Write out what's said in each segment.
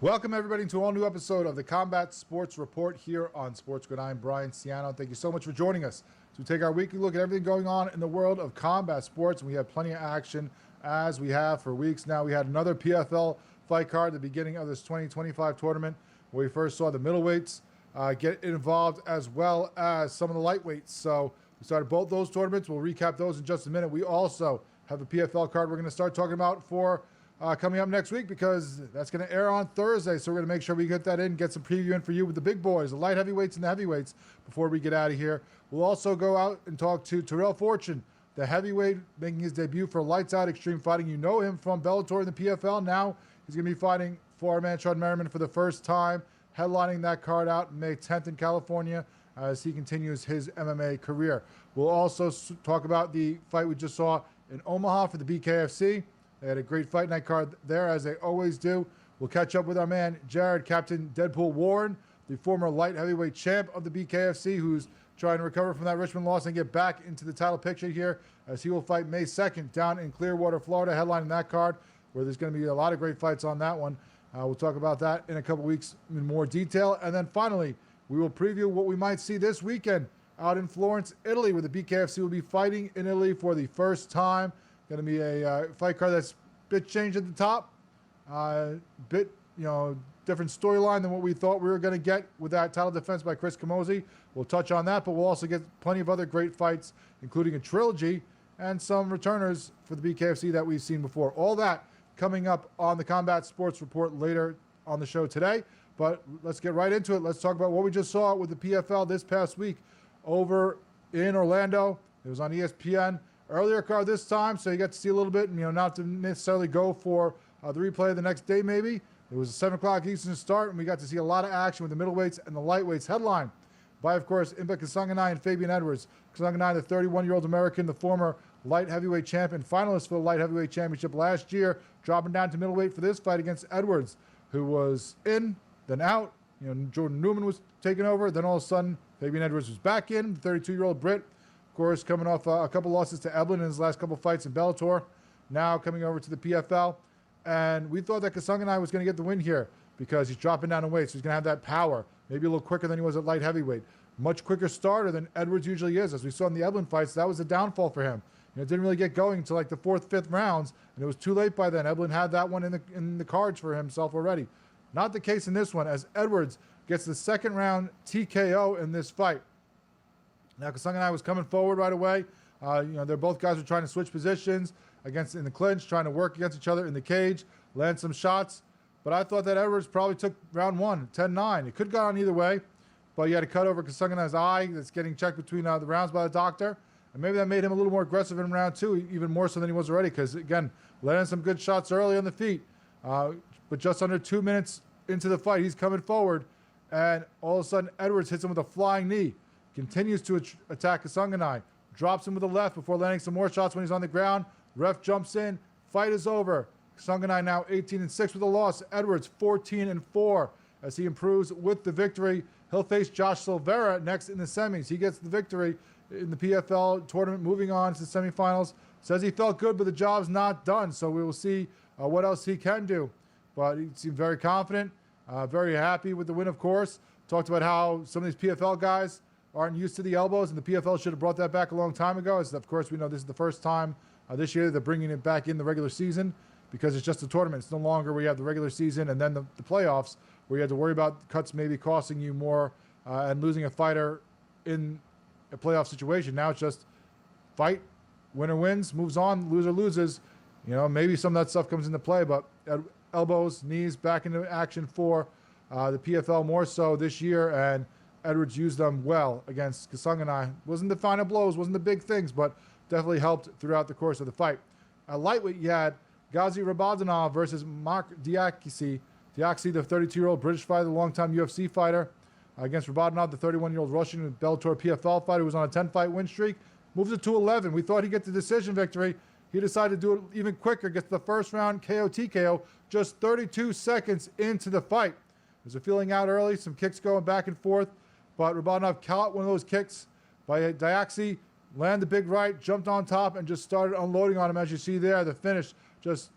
Welcome, everybody, to an all-new episode of the Combat Sports Report here on SportsGrid. I'm Brian Ciano. Thank you so much for joining us to take our weekly look at everything going on in the world of combat sports. And we have plenty of action, as we have for weeks now. We had another PFL fight card at the beginning of this 2025 tournament, where we first saw the middleweights get involved, as well as some of the lightweights. So we started both those tournaments. We'll recap those in just a minute. We also have a PFL card we're going to start talking about for coming up next week, because that's going to air on Thursday. So we're going to make sure we get that in, get some preview in for you with the big boys, the light heavyweights and the heavyweights, before we get out of here. We'll also go out and talk to Tyrell, the heavyweight, making his debut for Lights Out Extreme Fighting. You know him from Bellator and the PFL. Now he's going to be fighting for our man Sean Merriman for the first time, headlining that card out May 10th in California as he continues his MMA career. We'll also talk about the fight we just saw in Omaha for the BKFC. They had a great fight night card there, as they always do. We'll catch up with our man, Jared, Captain Deadpool Warren, the former light heavyweight champ of the BKFC, who's trying to recover from that Richmond loss and get back into the title picture here, as he will fight May 2nd down in Clearwater, Florida, headlining that card, where there's going to be a lot of great fights on that one. We'll talk about that in a couple weeks in more detail. And then finally, we will preview what we might see this weekend out in Florence, Italy, where the BKFC will be fighting in Italy for the first time. Going to be a fight card that's a bit changed at the top, bit, different storyline than what we thought we were going to get with that title defense by Chris Camozzi. We'll touch on that, but we'll also get plenty of other great fights, including a trilogy and some returners for the BKFC that we've seen before. All that coming up on the Combat Sports Report later on the show today. But let's get right into it. Let's talk about what we just saw with the PFL this past week over in Orlando. It was on ESPN. Earlier card this time, so you got to see a little bit, and not to necessarily go for the replay the next day maybe. It was a 7 o'clock Eastern start, and we got to see a lot of action with the middleweights and the lightweights. Headline by, of course, Impa Kasanganay and Fabian Edwards. Kasanganay, the 31-year-old American, the former light heavyweight champion, finalist for the light heavyweight championship last year, dropping down to middleweight for this fight against Edwards, who was in, then out. Jordan Newman was taking over. Then all of a sudden, Fabian Edwards was back in, the 32-year-old Brit. Of course, coming off a couple losses to Eblin in his last couple fights in Bellator, now coming over to the PFL. And we thought that Kasanganay was going to get the win here because he's dropping down in weight, so he's going to have that power, maybe a little quicker than he was at light heavyweight. Much quicker starter than Edwards usually is. As we saw in the Eblin fights, that was a downfall for him. It didn't really get going until like the 4th, 5th rounds, and it was too late by then. Eblin had that one in the cards for himself already. Not the case in this one, as Edwards gets the second round TKO in this fight. Now, Kasanganay was coming forward right away. They're both guys were trying to switch positions in the clinch, trying to work against each other in the cage, land some shots. But I thought that Edwards probably took round one, 10-9. It could have gone either way, but he had a cut over Kasanganay's eye that's getting checked between the rounds by the doctor. And maybe that made him a little more aggressive in round two, even more so than he was already, because, again, landing some good shots early on the feet. But just under 2 minutes into the fight, he's coming forward, and all of a sudden Edwards hits him with a flying knee. Continues to attack Kasanganay. Drops him with a left before landing some more shots when he's on the ground. Ref jumps in. Fight is over. Kasanganay now 18-6 with a loss. Edwards 14-4 as he improves with the victory. He'll face Josh Silveira next in the semis. He gets the victory in the PFL tournament, moving on to the semifinals. Says he felt good, but the job's not done, so we will see what else he can do. But he seemed very confident, very happy with the win, of course. Talked about how some of these PFL guys aren't used to the elbows, and the PFL should have brought that back a long time ago. As of course, we know this is the first time this year they're bringing it back in the regular season, because it's just a tournament. It's no longer where you have the regular season and then the playoffs, where you have to worry about cuts maybe costing you more and losing a fighter in a playoff situation. Now it's just fight, winner wins, moves on, loser loses. Maybe some of that stuff comes into play, but elbows, knees back into action for the PFL more so this year, and Edwards used them well against Kasanganay. Wasn't the final blows, wasn't the big things, but definitely helped throughout the course of the fight. At lightweight, you had Ghazi Rabadanov versus Mark Diakisi. Diakisi, the 32-year-old British fighter, the longtime UFC fighter, against Rabadanov, the 31-year-old Russian Bellator PFL fighter, who was on a 10-fight win streak. Moves it to 11. We thought he'd get the decision victory. He decided to do it even quicker, gets the first round KO TKO just 32 seconds into the fight. There's a feeling out early, some kicks going back and forth. But Rabadanov caught one of those kicks by Diakisi, landed the big right, jumped on top, and just started unloading on him, as you see there. The finish, just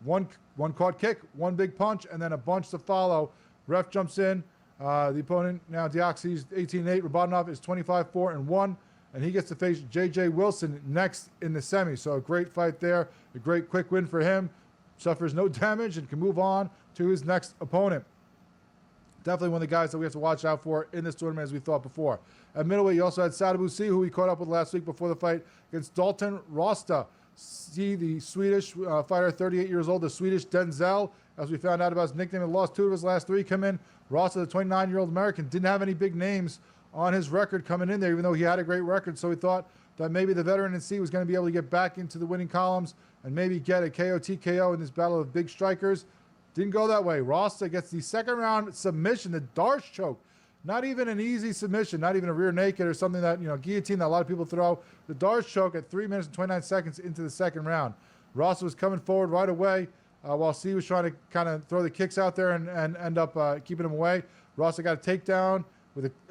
one one caught kick, one big punch, and then a bunch to follow. Ref jumps in. The opponent now, Dioxys 18-8. Robotinov is 25-4-1, and he gets to face J.J. Wilson next in the semi. So a great fight there, a great quick win for him. Suffers no damage and can move on to his next opponent. Definitely one of the guys that we have to watch out for in this tournament, as we thought before. At middleweight, you also had Sadabusi, who we caught up with last week before the fight, against Dalton Rosta. See the Swedish fighter, 38 years old, the Swedish Denzel, as we found out about his nickname, and lost 2 of his last 3. Come in. Rosta, the 29-year-old American, didn't have any big names on his record coming in there, even though he had a great record. So we thought that maybe the veteran in C was going to be able to get back into the winning columns and maybe get a KO TKO in this battle of big strikers. Didn't go that way. Rosta gets the second round submission, the Darce choke. Not even an easy submission, not even a rear naked or something that, guillotine that a lot of people throw. The Darce choke at 3 minutes and 29 seconds into the second round. Rosta was coming forward right away while C was trying to kind of throw the kicks out there and end up keeping him away. Rosta got a takedown,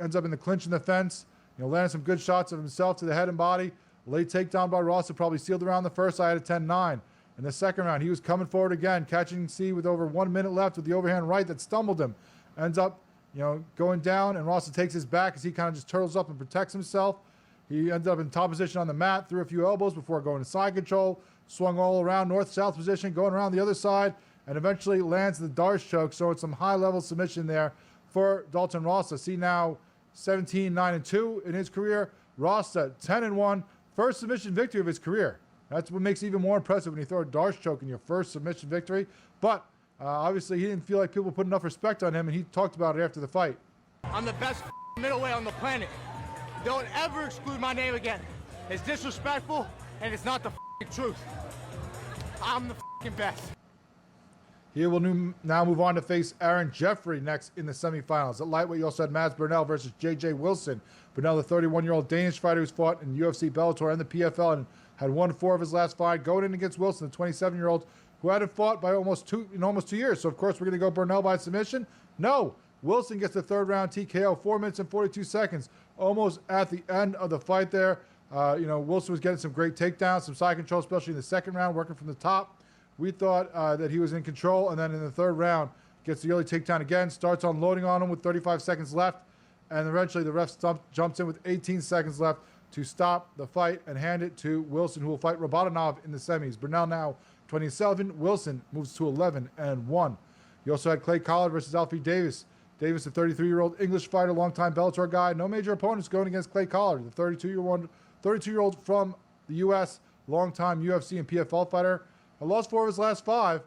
ends up in the clinch in the fence. Landed some good shots of himself to the head and body. Late takedown by Rosta, probably sealed around the first. I had a 10-9. In the second round, he was coming forward again, catching C with over 1 minute left with the overhand right that stumbled him. Ends up, going down, and Rosta takes his back as he kind of just turtles up and protects himself. He ended up in top position on the mat, threw a few elbows before going to side control, swung all around north-south position, going around the other side, and eventually lands the Darce choke. So it's some high-level submission there for Dalton Rosta. See now 17-9-2 in his career. Rosta 10-1, first submission victory of his career. That's what makes it even more impressive when you throw a Darce choke in your first submission victory. But obviously he didn't feel like people put enough respect on him, and he talked about it after the fight. I'm the best middleweight on the planet. Don't ever exclude my name again. It's disrespectful, and it's not the truth. I'm the best. He will now move on to face Aaron Jeffrey next in the semifinals. At lightweight, you also had Mads Burnell versus J.J. Wilson. Burnell, the 31-year-old Danish fighter who's fought in UFC, Bellator, and the PFL, and had won 4 of his last 5, going in against Wilson, the 27-year-old, who hadn't fought by almost 2 years. So, of course, we're going to go Burnell by submission? No. Wilson gets the third round TKO, 4 minutes and 42 seconds, almost at the end of the fight there. Wilson was getting some great takedowns, some side control, especially in the second round, working from the top. We thought that he was in control, and then in the third round, gets the early takedown again, starts unloading on him with 35 seconds left, and eventually the ref jumps in with 18 seconds left to stop the fight and hand it to Wilson, who will fight Robotinov in the semis. Burnell now 27. Wilson moves to 11-1. You also had Clay Collard versus Alfie Davis. Davis, the 33-year-old English fighter, longtime Bellator guy. No major opponents going against Clay Collard, the 32-year-old from the U.S., longtime UFC and PFL fighter. I lost 4 of his last 5,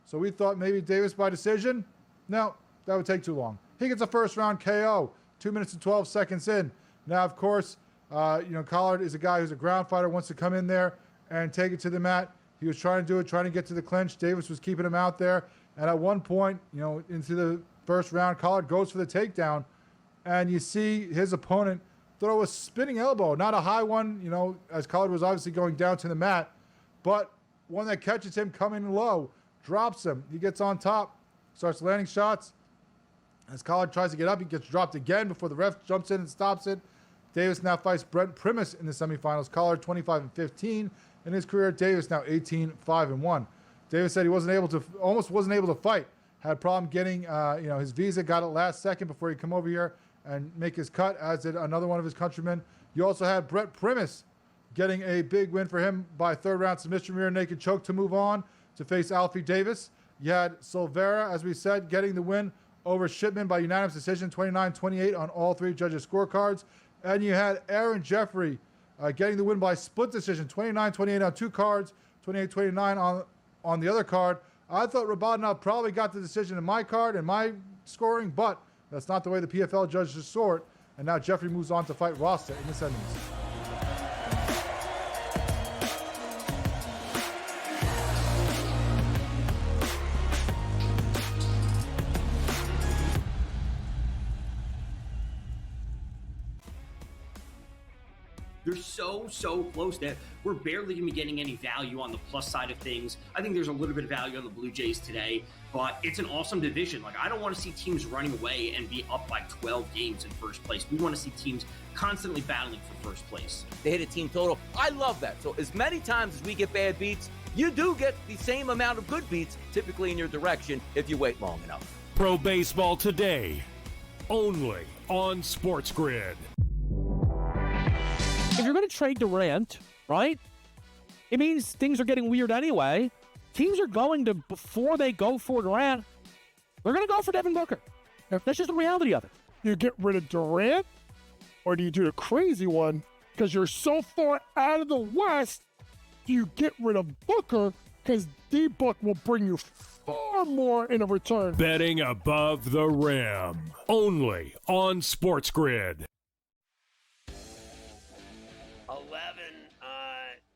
so we thought maybe Davis by decision. No, that would take too long. He gets a first-round KO, 2 minutes and 12 seconds in. Now, of course, Collard is a guy who's a ground fighter, wants to come in there and take it to the mat. He was trying to do it, trying to get to the clinch. Davis was keeping him out there. And at one point, into the first round, Collard goes for the takedown. And you see his opponent throw a spinning elbow. Not a high one, as Collard was obviously going down to the mat. But one that catches him coming low, drops him. He gets on top, starts landing shots. As Collard tries to get up, he gets dropped again before the ref jumps in and stops it. Davis now fights Brent Primus in the semifinals. Collard 25-15 in his career. Davis now 18-5-1. Davis said he almost wasn't able to fight. Had a problem getting his visa. Got it last second before he come over here and make his cut, as did another one of his countrymen. You also had Brent Primus getting a big win for him by third round submission, rear naked choke to move on to face Alfie Davis. You had Silveira, as we said, getting the win over Shipman by unanimous decision, 29-28 on all 3 judges' scorecards. And you had Aaron Jeffrey getting the win by split decision, 29-28 on 2 cards, 28-29 on the other card. I thought Robotinov probably got the decision in my card and my scoring, but that's not the way the PFL judges saw it. And now Jeffrey moves on to fight Rosta in the semis. They're so close that we're barely going to be getting any value on the plus side of things. I think there's a little bit of value on the Blue Jays today, but it's an awesome division. I don't want to see teams running away and be up by 12 games in first place. We want to see teams constantly battling for first place. They hit a team total. I love that. So as many times as we get bad beats, you do get the same amount of good beats typically in your direction if you wait long enough. Pro Baseball Today, only on SportsGrid. If you're going to trade Durant, right, it means things are getting weird anyway. Teams are going to, before they go for Durant, they're going to go for Devin Booker. That's just the reality of it. You get rid of Durant, or do you do the crazy one? Because you're so far out of the West, do you get rid of Booker? Because D-Book will bring you far more in a return. Betting above the rim, only on SportsGrid. 11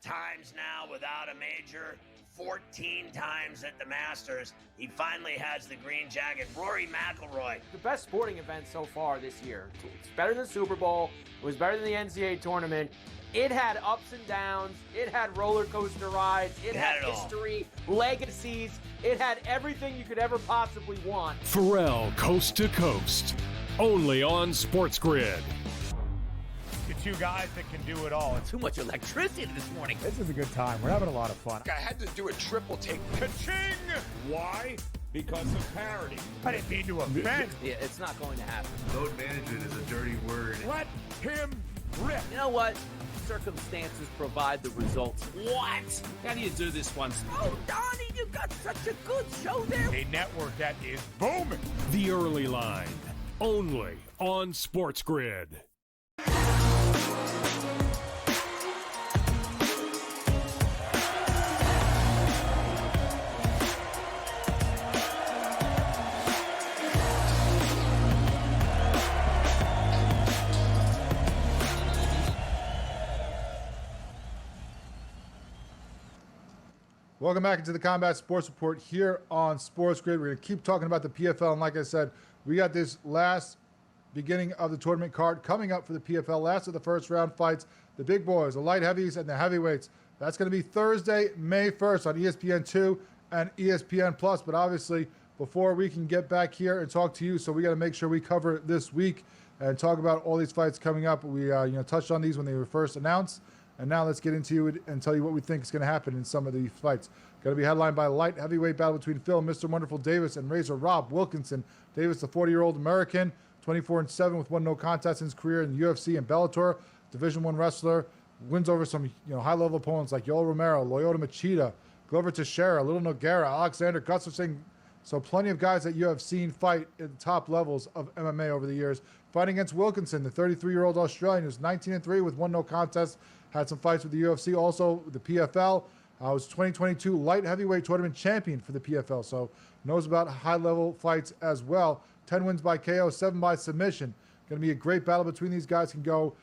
times now without a major, 14 times at the Masters. He finally has the green jacket. Rory McIlroy. The best sporting event so far this year. It's better than the Super Bowl. It was better than the NCAA tournament. It had ups and downs. It had roller coaster rides. It had history, legacies. It had everything you could ever possibly want. Pharrell Coast to Coast, only on SportsGrid. The two guys that can do it all. Too much electricity this morning. This is a good time. We're having a lot of fun. I had to do a triple take. Ka-ching! Why? Because of parity. I didn't mean to offend. Yeah, it's not going to happen. Load management is a dirty word. Let him rip. You know what? Circumstances provide the results. What? How do you do this one? Oh, Donnie, you got such a good show there. A network that is booming. The Early Line, only on SportsGrid. Welcome back into the Combat Sports Report here on SportsGrid. We're going to keep talking about the PFL, and like I said, we got this last beginning of the tournament card coming up for the PFL. Last of the first round fights, the big boys, the light heavies, and the heavyweights. That's going to be Thursday, May 1st on ESPN2 and ESPN Plus. But obviously, before we can get back here and talk to you, so we got to make sure we cover it this week and talk about all these fights coming up. We touched on these when they were first announced. And now let's get into it and tell you what we think is going to happen in some of these fights. Going to be headlined by a light heavyweight battle between Phil, Mr. Wonderful Davis, and Razor Rob Wilkinson. Davis, the 40-year-old American, 24-7 with one no contest in his career in the UFC and Bellator. Division I wrestler, wins over some high-level opponents like Yoel Romero, Lyoto Machida, Glover Teixeira, Little Nogueira, Alexander Gustafsson. So plenty of guys that you have seen fight at the top levels of MMA over the years. Fighting against Wilkinson, the 33-year-old Australian who's 19-3 with one no contest. Had some fights with the UFC, also the PFL. Was 2022 light heavyweight tournament champion for the PFL, so knows about high-level fights as well. 10 wins by KO, 7 by submission. Going to be a great battle between these guys. Can go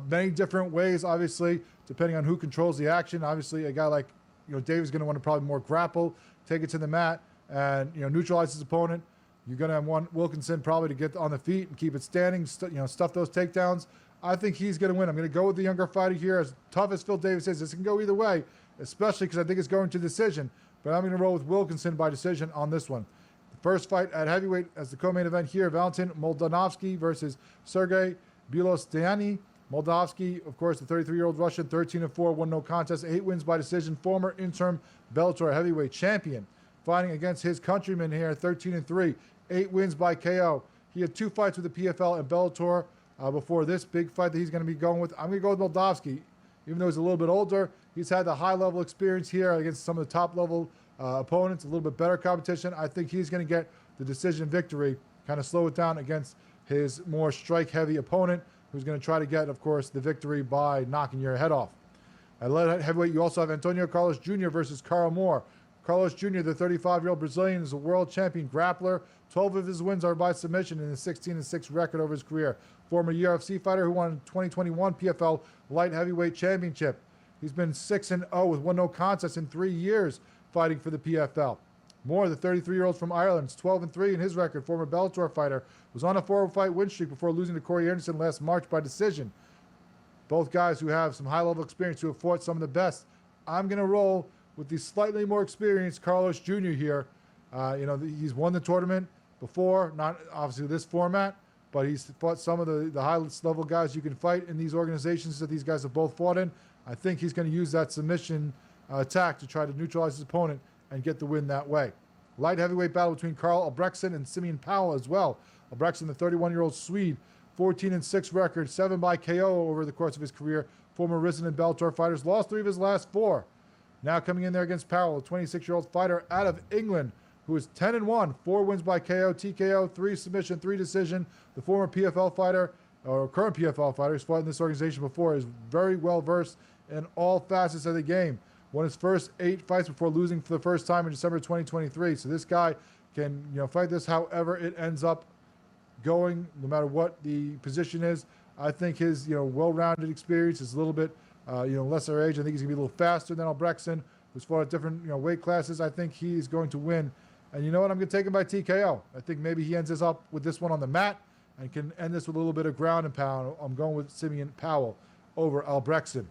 many different ways, obviously, depending on who controls the action. Obviously, a guy like Dave is going to want to probably more grapple, take it to the mat, and neutralize his opponent. You're going to want Wilkinson probably to get on the feet and keep it standing, stuff those takedowns. I think he's going to win. I'm going to go with the younger fighter here. As tough as Phil Davis is, this can go either way, especially because I think it's going to decision. But I'm going to roll with Wilkinson by decision on this one. The first fight at heavyweight as the co-main event here, Valentin Moldanovsky versus Sergey Bilostiani. Moldavsky, of course, the 33-year-old Russian, 13-4, won no contest, 8 wins by decision, former interim Bellator heavyweight champion. Fighting against his countryman here, 13-3, 8 wins by KO. He had 2 fights with the PFL and Bellator before this big fight that he's going to be going with. I'm going to go with Moldavsky. Even though he's a little bit older, he's had the high-level experience here against some of the top-level opponents, a little bit better competition. I think he's going to get the decision victory, kind of slow it down against his more strike-heavy opponent, who's going to try to get, of course, the victory by knocking your head off. At light heavyweight, you also have Antonio Carlos Jr. versus Carl Moore. Carlos Jr., the 35-year-old Brazilian, is a world champion grappler. 12 of his wins are by submission in a 16-6 record over his career. Former UFC fighter who won 2021 PFL Light Heavyweight Championship. He's been 6-0 with one no contest in 3 years fighting for the PFL. Moore, the 33-year-old from Ireland, is 12-3 in his record. Former Bellator fighter, was on a 4-fight win streak before losing to Corey Anderson last March by decision. Both guys who have some high-level experience, who have fought some of the best. I'm going to roll with the slightly more experienced Carlos Jr. here. He's won the tournament before, not obviously this format, but he's fought some of the highest level guys you can fight in these organizations that these guys have both fought in. I think he's going to use that submission attack to try to neutralize his opponent and get the win that way. Light heavyweight battle between Carl Albrechtsen and Simeon Powell as well. Albrechtsen, the 31-year-old Swede, 14-6 record, 7 by KO over the course of his career. Former Risen and Bellator fighters, lost 3 of his last 4. Now coming in there against Powell, a 26-year-old fighter out of England, who is 10-1, 4 wins by KO, TKO, 3 submission, 3 decision. The former PFL fighter, or current PFL fighter, who's fought in this organization before, is very well versed in all facets of the game. Won his first 8 fights before losing for the first time in December 2023. So this guy can, fight this however it ends up going, no matter what the position is. I think his, well-rounded experience is a little bit, lesser age. I think he's gonna be a little faster than Albrechtsen, who's fought at different, weight classes. I think he's going to win. And you know what? I'm gonna take him by TKO. I think maybe he ends this up with this one on the mat and can end this with a little bit of ground and pound. I'm going with Simeon Powell over Albrechtsen.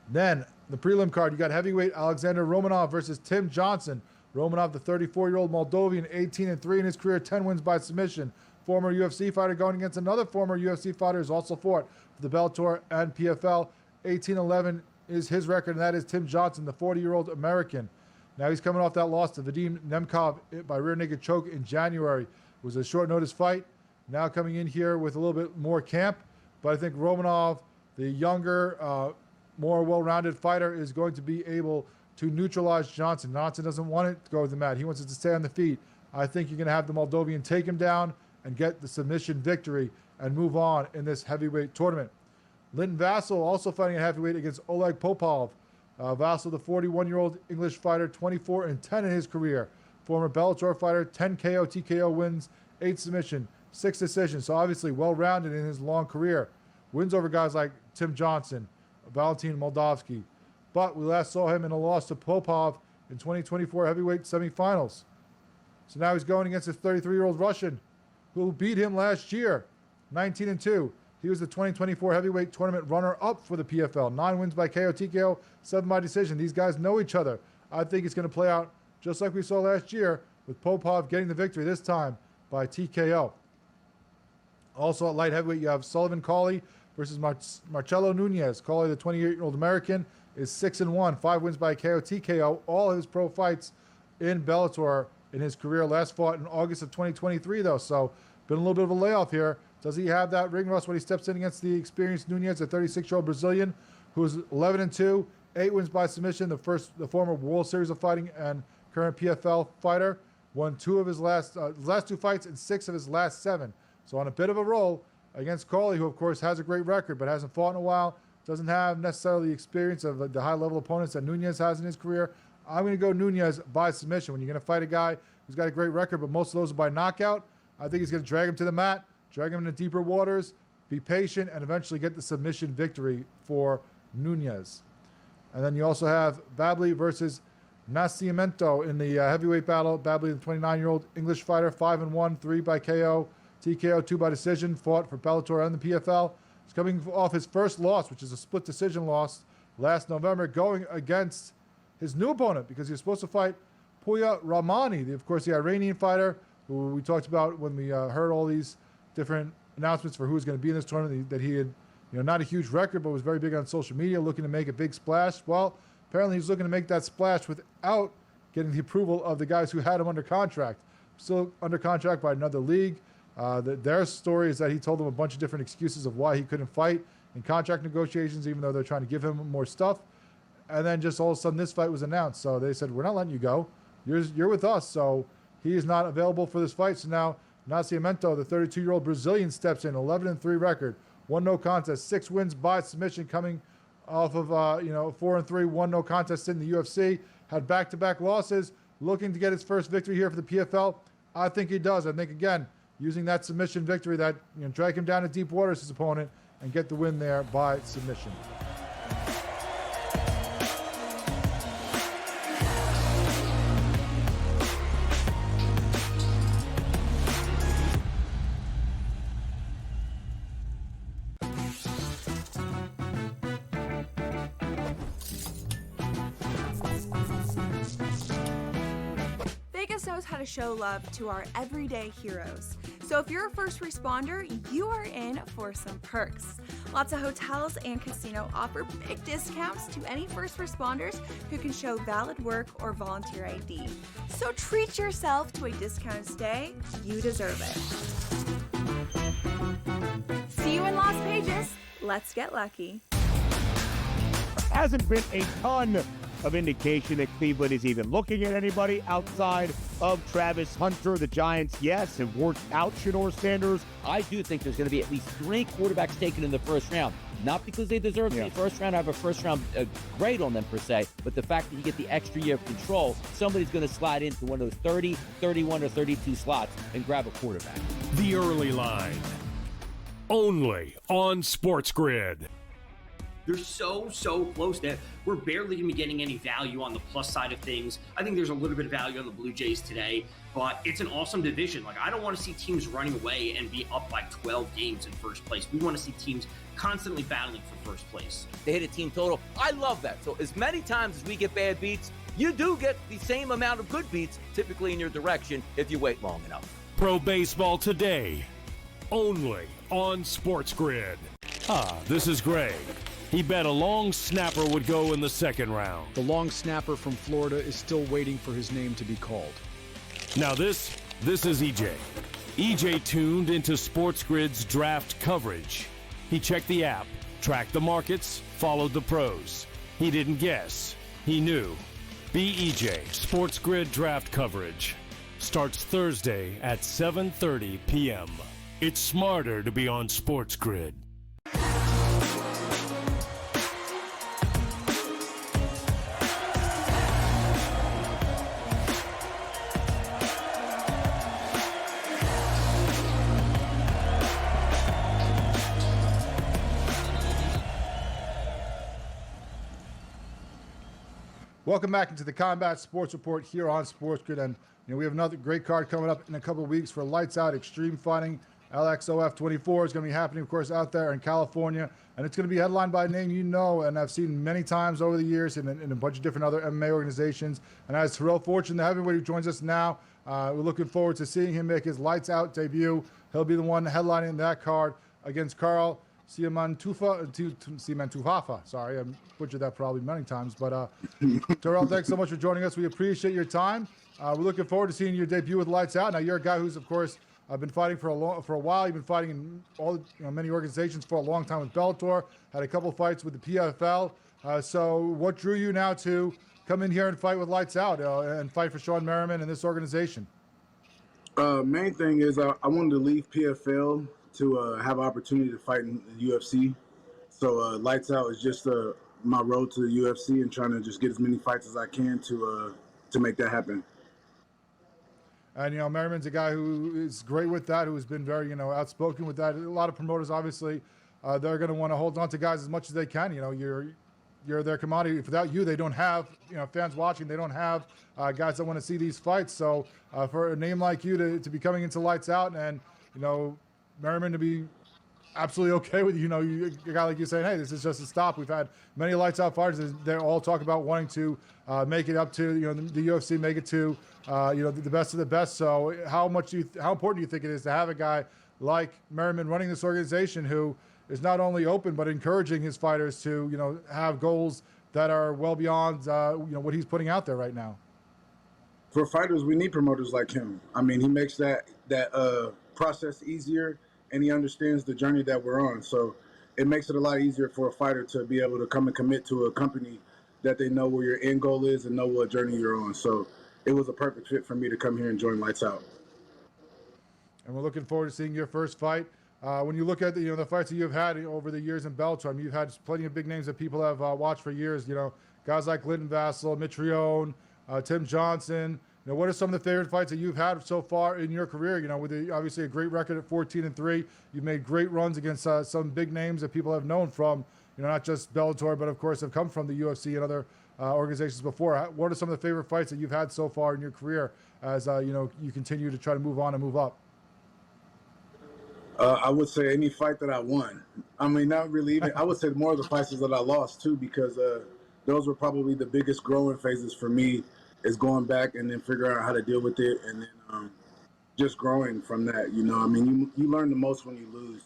Then the prelim card, you got heavyweight Alexander Romanov versus Tim Johnson. Romanov, the 34-year-old Moldovan, 18-3 in his career, 10 wins by submission. Former UFC fighter going against another former UFC fighter who's also fought for the Bellator and PFL. 18-11 is his record, and that is Tim Johnson, the 40-year-old American. Now he's coming off that loss to Vadim Nemkov by rear naked choke in January. It was a short notice fight. Now coming in here with a little bit more camp, but I think Romanov, the younger, more well-rounded fighter, is going to be able to neutralize Johnson. Johnson doesn't want it to go to the mat. He wants it to stay on the feet. I think you're going to have the Moldovan take him down and get the submission victory and move on in this heavyweight tournament. Linton Vassell also fighting at heavyweight against Oleg Popov. Vassell, the 41-year-old English fighter, 24-10 in his career. Former Bellator fighter, 10 KO, TKO wins, 8 submission, 6 decisions. So obviously well-rounded in his long career. Wins over guys like Tim Johnson, Valentin Moldavsky. But we last saw him in a loss to Popov in 2024 heavyweight semifinals. So now he's going against a 33-year-old Russian who beat him last year, 19-2. He was the 2024 heavyweight tournament runner-up for the PFL. 9 wins by KO, TKO, 7 by decision. These guys know each other. I think it's going to play out just like we saw last year, with Popov getting the victory this time by TKO. Also at light heavyweight, you have Sullivan Cauley versus Marcelo Nunez. Cauley, the 28-year-old American, is 6-1, 5 wins by KO, TKO. All his pro fights in Bellator in his career. Last fought in August of 2023, though, so been a little bit of a layoff here. Does he have that ring rust when he steps in against the experienced Nunez, a 36-year-old Brazilian who is 11-2, 8 wins by submission, the former World Series of Fighting and current PFL fighter, won 2 of his last 2 fights and 6 of his last 7. So on a bit of a roll against Cauley, who of course has a great record but hasn't fought in a while, doesn't have necessarily the experience of the high-level opponents that Nunez has in his career. I'm going to go Nunez by submission. When you're going to fight a guy who's got a great record, but most of those are by knockout, I think he's going to drag him to the mat, drag him into deeper waters, be patient, and eventually get the submission victory for Nunez. And then you also have Babley versus Nascimento in the heavyweight battle. Babley, the 29-year-old English fighter, 5-1, 3 by KO, TKO, 2 by decision, fought for Bellator and the PFL. He's coming off his first loss, which is a split decision loss last November, going against his new opponent because he was supposed to fight Puya Rahmani, of course, the Iranian fighter who we talked about when we heard all these different announcements for who was going to be in this tournament, that he had, not a huge record, but was very big on social media, looking to make a big splash. Well, apparently he's looking to make that splash without getting the approval of the guys who had him under contract. Still under contract by another league. Their story is that he told them a bunch of different excuses of why he couldn't fight in contract negotiations, even though they're trying to give him more stuff. And then just all of a sudden this fight was announced. So they said, we're not letting you go. You're with us. So he is not available for this fight. So now Nascimento, the 32-year-old Brazilian, steps in, 11-3 record, 1 no contest, 6 wins by submission, coming off of 4-3, 1 no contest in the UFC. Had back-to-back losses, looking to get his first victory here for the PFL. I think he does. I think, again, using that submission victory, that drag him down to deep waters, his opponent, and get the win there by submission. Vegas knows how to show love to our everyday heroes. So if you're a first responder, you are in for some perks. Lots of hotels and casino offer big discounts to any first responders who can show valid work or volunteer ID. So treat yourself to a discounted stay. You deserve it. See you in Las Vegas. Let's get lucky. Hasn't been a ton of indication that Cleveland is even looking at anybody outside of Travis Hunter. The Giants, yes, have worked out Shador Sanders. I do think there's going to be at least 3 quarterbacks taken in the first round. Not because they deserve to be first round, have a first round grade on them per se, but the fact that you get the extra year of control, somebody's going to slide into one of those 30, 31, or 32 slots and grab a quarterback. The early line. Only on SportsGrid. They're so close that we're barely going to be getting any value on the plus side of things. I think there's a little bit of value on the Blue Jays today, but it's an awesome division. Like, I don't want to see teams running away and be up by 12 games in first place. We want to see teams constantly battling for first place. They hit a team total. I love that. So as many times as we get bad beats, you do get the same amount of good beats typically in your direction if you wait long enough. Pro Baseball today. Only on SportsGrid. This is Greg. He bet a long snapper would go in the second round. The long snapper from Florida is still waiting for his name to be called. Now this is EJ. EJ tuned into SportsGrid's draft coverage. He checked the app, tracked the markets, followed the pros. He didn't guess. He knew. BEJ SportsGrid draft coverage starts Thursday at 7:30 p.m. It's smarter to be on SportsGrid. Welcome back into the Combat Sports Report here on SportsGrid, and we have another great card coming up in a couple of weeks for Lights Out Extreme Fighting. LXOF 24 is going to be happening, of course, out there in California, and it's going to be headlined by a name you know and I've seen many times over the years in a bunch of different other MMA organizations. And as Tyrell Fortune, the heavyweight who joins us now, we're looking forward to seeing him make his Lights Out debut. He'll be the one headlining that card against Carl Ciano. Sorry, I butchered that probably many times. But Tyrell, thanks so much for joining us. We appreciate your time. We're looking forward to seeing your debut with Lights Out. Now, you're a guy who's, of course, been fighting for a while. You've been fighting in many organizations for a long time with Bellator. Had a couple fights with the PFL. So, what drew you now to come in here and fight with Lights Out and fight for Sean Merriman and this organization? Main thing is I wanted to leave PFL to have an opportunity to fight in the UFC. So Lights Out is just my road to the UFC and trying to just get as many fights as I can to make that happen. And, Merriman's a guy who is great with that, who has been very, outspoken with that. A lot of promoters, obviously, they're going to want to hold on to guys as much as they can. You're their commodity. Without you, they don't have, fans watching. They don't have guys that want to see these fights. So for a name like you to be coming into Lights Out and, Merriman to be absolutely okay with a guy like you saying, hey, this is just a stop. We've had many Lights Out fighters. They all talk about wanting to make it up to the UFC, make it to the best of the best. So how important do you think it is to have a guy like Merriman running this organization who is not only open but encouraging his fighters to have goals that are well beyond what he's putting out there right now? For fighters, we need promoters like him. I mean, he makes that process easier, and he understands the journey that we're on. So it makes it a lot easier for a fighter to be able to come and commit to a company that they know where your end goal is and know what journey you're on. So it was a perfect fit for me to come here and join Lights Out. And we're looking forward to seeing your first fight. When you look at the fights that you've had over the years in Bellator, I mean, you've had plenty of big names that people have watched for years. Guys like Lyndon Vassell, Mitrione, Tim Johnson. What are some of the favorite fights that you've had so far in your career? With obviously a great record at 14-3, you've made great runs against some big names that people have known from, not just Bellator, but of course have come from the UFC and other organizations before. What are some of the favorite fights that you've had so far in your career as you continue to try to move on and move up? I would say any fight that I won. I mean, not really even. I would say more of the fights that I lost too, because those were probably the biggest growing phases for me. Is going back and then figuring out how to deal with it, and then just growing from that. You know, I mean, you learn the most when you lose.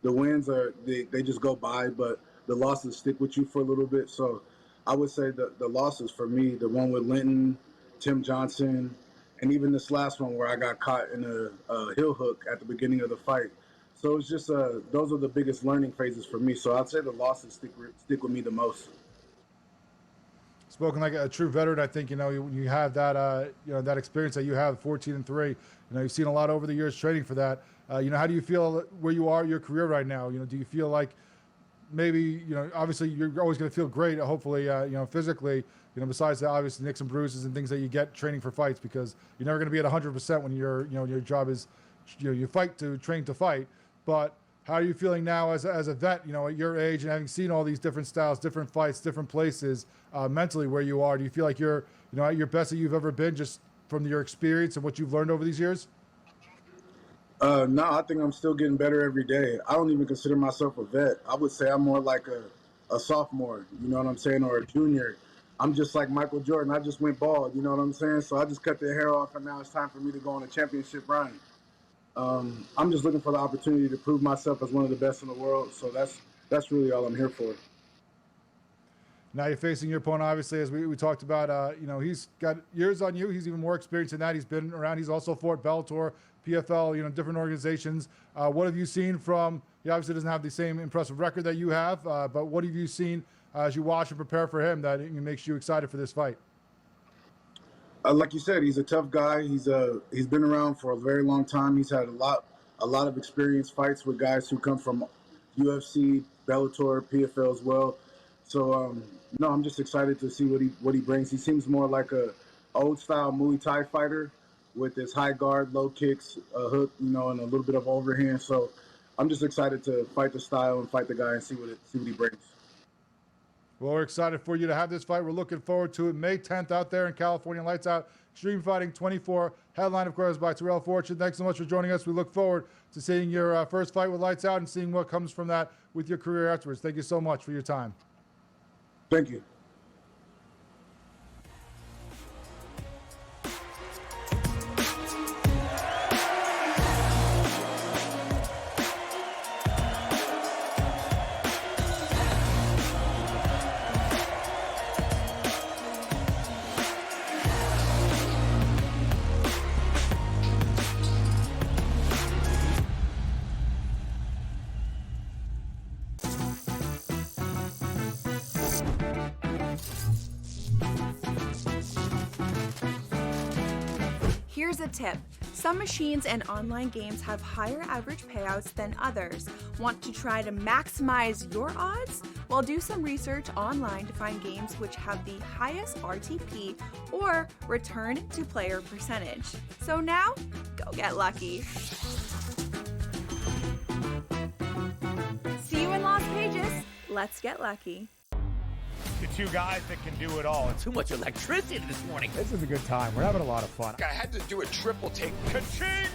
The wins they just go by, but the losses stick with you for a little bit. So I would say the losses for me, the one with Linton, Tim Johnson, and even this last one where I got caught in a heel hook at the beginning of the fight. So it's just those are the biggest learning phases for me. So I'd say the losses stick with me the most. Spoken like a true veteran, I think, you know, you have that, you know, that experience that you have, 14-3. You know, you've seen a lot over the years training for that. You know, how do you feel where you are in your career right now? You know, do you feel like maybe, you know, obviously you're always going to feel great, hopefully, you know, physically, you know, besides the obvious nicks and bruises and things that you get training for fights, because you're never going to be at 100% when you're, you know, your job is, you know, you fight to train to fight. But how are you feeling now as a vet, you know, at your age and having seen all these different styles, different fights, different places, mentally where you are? Do you feel like you're, you know, at your best that you've ever been just from your experience and what you've learned over these years? No, I think I'm still getting better every day. I don't even consider myself a vet. I would say I'm more like a sophomore, you know what I'm saying, or a junior. I'm just like Michael Jordan. I just went bald, you know what I'm saying? So I just cut the hair off, and now it's time for me to go on a championship run. I'm just looking for the opportunity to prove myself as one of the best in the world. So that's really all I'm here for. Now you're facing your opponent, obviously, as we talked about. You know, he's got years on you. He's even more experienced than that. He's been around. He's also fought Bellator, PFL, you know, different organizations. What have you seen from, he obviously doesn't have the same impressive record that you have, but what have you seen as you watch and prepare for him that makes you excited for this fight? Like you said, he's a tough guy. He's been around for a very long time. He's had a lot of experience fights with guys who come from UFC, Bellator, PFL as well. So no, I'm just excited to see what he brings. He seems more like a old style Muay Thai fighter with his high guard, low kicks, a hook, you know, and a little bit of overhand. So I'm just excited to fight the style and fight the guy and see what he brings. Well, we're excited for you to have this fight. We're looking forward to it. May 10th out there in California. Lights Out Extreme Fighting 24. Headline, of course, by Tyrell Fortune. Thanks so much for joining us. We look forward to seeing your first fight with Lights Out and seeing what comes from that with your career afterwards. Thank you so much for your time. Thank you. Here's a tip. Some machines and online games have higher average payouts than others. Want to try to maximize your odds? Well, do some research online to find games which have the highest RTP or return to player percentage. So now, go get lucky. See you in Las Vegas. Let's get lucky. The two guys that can do it all. Too much electricity this morning. This is a good time. We're having a lot of fun. I had to do a triple take. Ka-ching!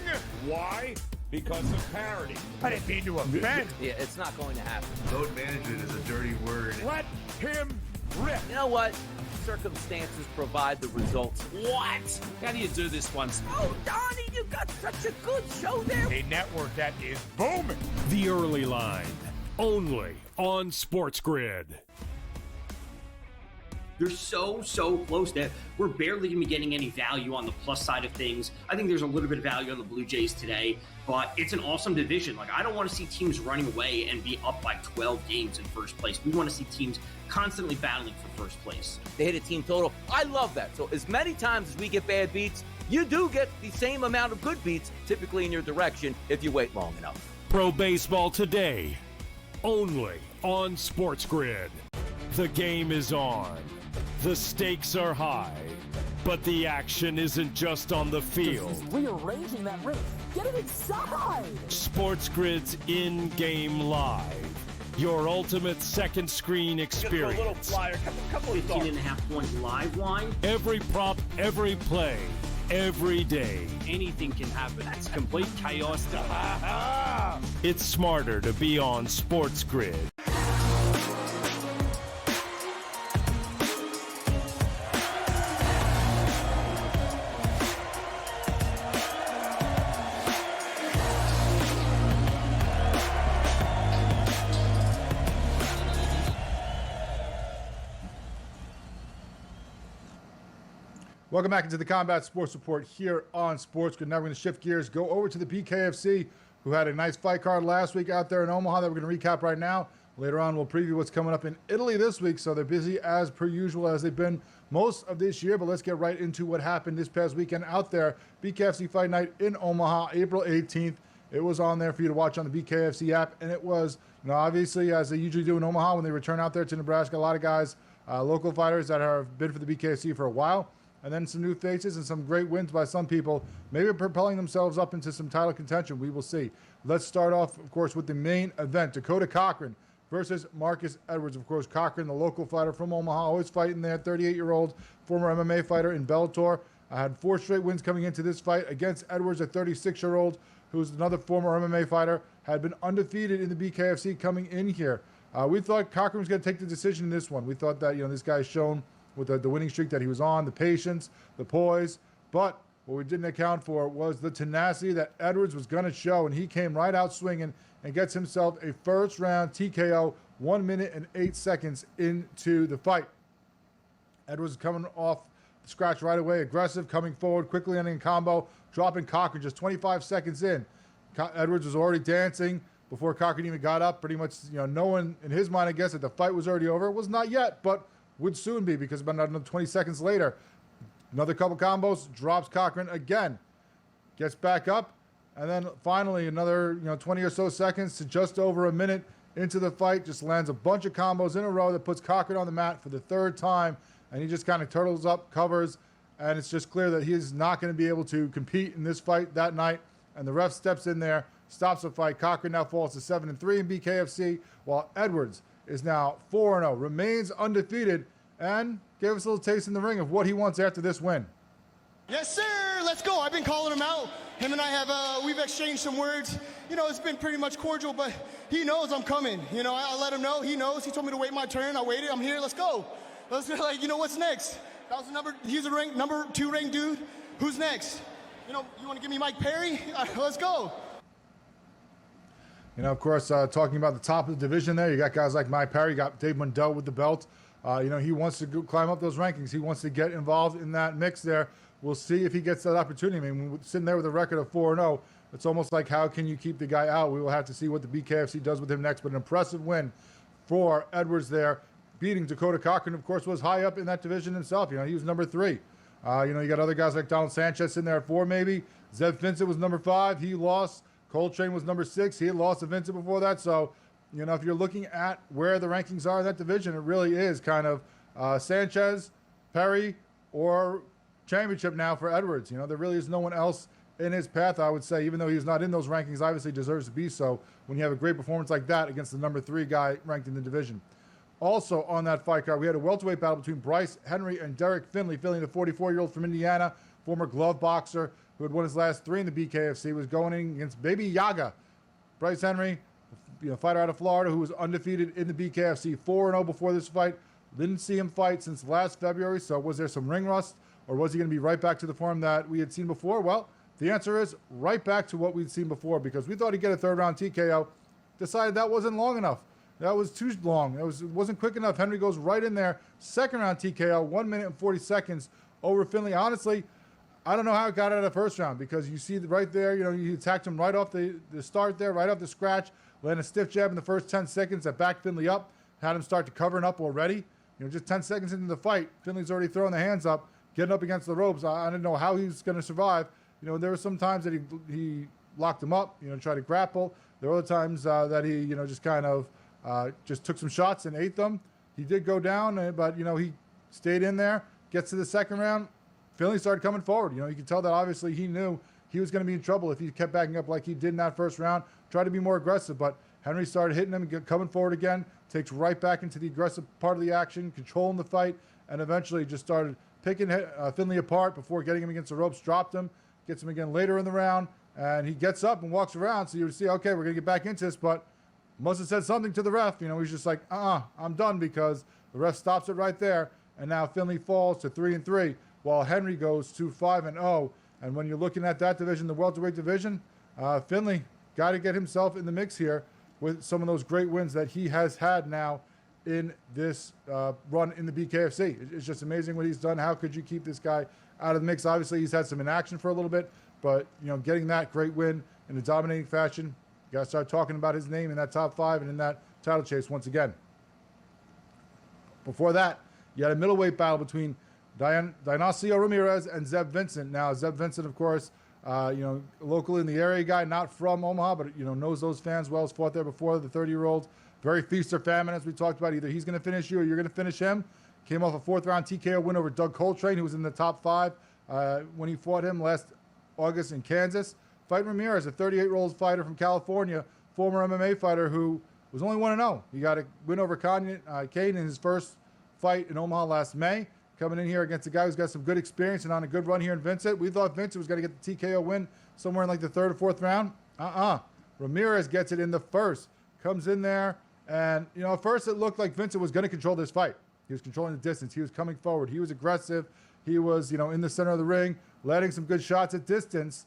Why? Because of parity. I didn't mean to offend. Yeah, it's not going to happen. Load management is a dirty word. Let him rip. You know what? Circumstances provide the results. What? How do you do this once? Oh, Donnie, you got such a good show there. A network that is booming. The Early Line, only on SportsGrid. They're so close that we're barely going to be getting any value on the plus side of things. I think there's a little bit of value on the Blue Jays today, but it's an awesome division. Like, I don't want to see teams running away and be up by 12 games in first place. We want to see teams constantly battling for first place. They hit a team total. I love that. So as many times as we get bad beats, you do get the same amount of good beats typically in your direction if you wait long enough. Pro Baseball today, only on SportsGrid. The game is on. The stakes are high, but the action isn't just on the field. He's rearranging that ring. Get it inside! SportsGrid's in-game live. Your ultimate second screen experience. Just a little flyer, couple of 15.5 point live line. Every prop, every play, every day. Anything can happen. That's complete chaos. It's smarter to be on SportsGrid. Welcome back into the Combat Sports Report here on SportsGrid. Now we're going to shift gears, go over to the BKFC, who had a nice fight card last week out there in Omaha that we're going to recap right now. Later on, we'll preview what's coming up in Italy this week, so they're busy as per usual as they've been most of this year. But let's get right into what happened this past weekend out there. BKFC Fight Night in Omaha, April 18th. It was on there for you to watch on the BKFC app, and it was, obviously, as they usually do in Omaha when they return out there to Nebraska, a lot of guys, local fighters that have been for the BKFC for a while, and then some new faces and some great wins by some people, maybe propelling themselves up into some title contention. We will see. Let's start off, of course, with the main event, Dakota Cochran versus Marcus Edwards. Of course, Cochran, the local fighter from Omaha, always fighting there, 38-year-old former MMA fighter in Bellator. Had 4 straight wins coming into this fight against Edwards, a 36-year-old who's another former MMA fighter, had been undefeated in the BKFC coming in here. We thought Cochran was going to take the decision in this one. We thought that, this guy's shown with the winning streak that he was on, the patience, the poise, but what we didn't account for was the tenacity that Edwards was going to show, and he came right out swinging and gets himself a first-round TKO 1 minute and 8 seconds into the fight. Edwards coming off the scratch right away, aggressive, coming forward, quickly ending combo, dropping Cochran just 25 seconds in. Edwards was already dancing before Cochran even got up, pretty much, knowing in his mind, I guess, that the fight was already over. It was not yet, but would soon be, because about another 20 seconds later, another couple combos, drops Cochran again, gets back up, and then finally another 20 or so seconds to just over a minute into the fight, just lands a bunch of combos in a row that puts Cochran on the mat for the 3rd time, and he just kind of turtles up, covers, and it's just clear that he is not going to be able to compete in this fight that night, and the ref steps in there, stops the fight. Cochran now falls to 7-3 in BKFC, while Edwards is now 4-0, remains undefeated, and gave us a little taste in the ring of what he wants after this win. Yes, sir. Let's go. I've been calling him out. Him and I have, we've exchanged some words. It's been pretty much cordial, but he knows I'm coming. I let him know. He knows. He told me to wait my turn. I waited. I'm here. Let's go. Let's what's next? That was he's a number 2 ranked dude. Who's next? You want to give me Mike Perry? Let's go. Of course, talking about the top of the division there, you got guys like Mike Perry, you got Dave Mundell with the belt. He wants to climb up those rankings. He wants to get involved in that mix there. We'll see if he gets that opportunity. I mean, sitting there with a record of 4-0, it's almost like, how can you keep the guy out? We will have to see what the BKFC does with him next, but an impressive win for Edwards there. Beating Dakota Cochran, of course, was high up in that division himself. He was number 3. You got other guys like Donald Sanchez in there at 4 maybe. Zev Vincent was number 5. He lost. Coltrane was number 6. He had lost to Vincent before that. So, if you're looking at where the rankings are in that division, it really is kind of Sanchez, Perry, or championship now for Edwards. There really is no one else in his path, I would say, even though he's not in those rankings, obviously deserves to be so when you have a great performance like that against the number 3 guy ranked in the division. Also on that fight card, we had a welterweight battle between Bryce Henry and Derek Finley. Finley, the 44-year-old from Indiana, former glove boxer who had won his last 3 in the BKFC, was going in against Baby Yaga. Bryce Henry, fighter out of Florida who was undefeated in the BKFC, 4-0 before this fight. Didn't see him fight since last February, so was there some ring rust, or was he going to be right back to the form that we had seen before? Well, the answer is right back to what we'd seen before, because we thought he'd get a 3rd-round TKO, decided that wasn't long enough. That was too long. It wasn't quick enough. Henry goes right in there, 2nd-round TKO, 1 minute and 40 seconds over Finley. Honestly, I don't know how it got out of the 1st round, because you see right there, you attacked him right off the start there, right off the scratch, landed a stiff jab in the first 10 seconds that backed Finley up, had him start to covering up already. Just 10 seconds into the fight, Finley's already throwing the hands up, getting up against the ropes. I didn't know how he was going to survive. There were some times that he locked him up, tried to grapple. There were other times that he, just kind of just took some shots and ate them. He did go down, but, he stayed in there, gets to the 2nd round. Finley started coming forward. You could tell that obviously he knew he was going to be in trouble if he kept backing up like he did in that 1st round. Tried to be more aggressive, but Henry started hitting him, coming forward again, takes right back into the aggressive part of the action, controlling the fight, and eventually just started picking Finley apart before getting him against the ropes, dropped him, gets him again later in the round, and he gets up and walks around. So you would see, okay, we're going to get back into this, but must have said something to the ref. He's just like, I'm done, because the ref stops it right there, and now Finley falls to 3-3, while Henry goes to 5-0. And when you're looking at that division, the welterweight division, Finley got to get himself in the mix here with some of those great wins that he has had now in this run in the BKFC. It's just amazing what he's done. How could you keep this guy out of the mix. Obviously, he's had some inaction for a little bit, but getting that great win in a dominating fashion, you got to start talking about his name in that top 5 and in that title chase once again. Before that, you had a middleweight battle between Dionisio Ramirez and Zeb Vincent. Now, Zeb Vincent, of course, locally in the area guy, not from Omaha, but knows those fans well. Has fought there before. The 30-year-old, very feast or famine, as we talked about. Either he's going to finish you or you're going to finish him. Came off a 4th-round TKO win over Doug Coltrane, who was in the top 5 when he fought him last August in Kansas. Fighting Ramirez, a 38-year-old fighter from California, former MMA fighter who was only 1-0. He got a win over Kane in his first fight in Omaha last May. Coming in here against a guy who's got some good experience and on a good run here in Vincent. We thought Vincent was going to get the TKO win somewhere in like the 3rd or 4th round. Ramirez gets it in the first. Comes in there, and at first it looked like Vincent was going to control this fight. He was controlling the distance. He was coming forward. He was aggressive. He was, in the center of the ring, letting some good shots at distance.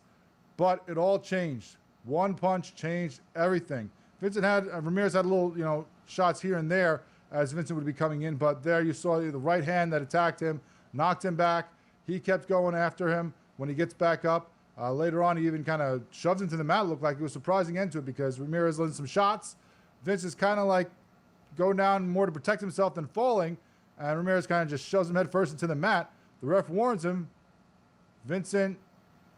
But it all changed. One punch changed everything. Ramirez had a little, shots here and there as Vincent would be coming in. But there you saw the right hand that attacked him, knocked him back. He kept going after him when he gets back up. Later on, he even kind of shoves him to the mat. It looked like it was a surprising end to it because Ramirez landed some shots. Vince is kind of like going down more to protect himself than falling. And Ramirez kind of just shoves him head first into the mat. The ref warns him. Vincent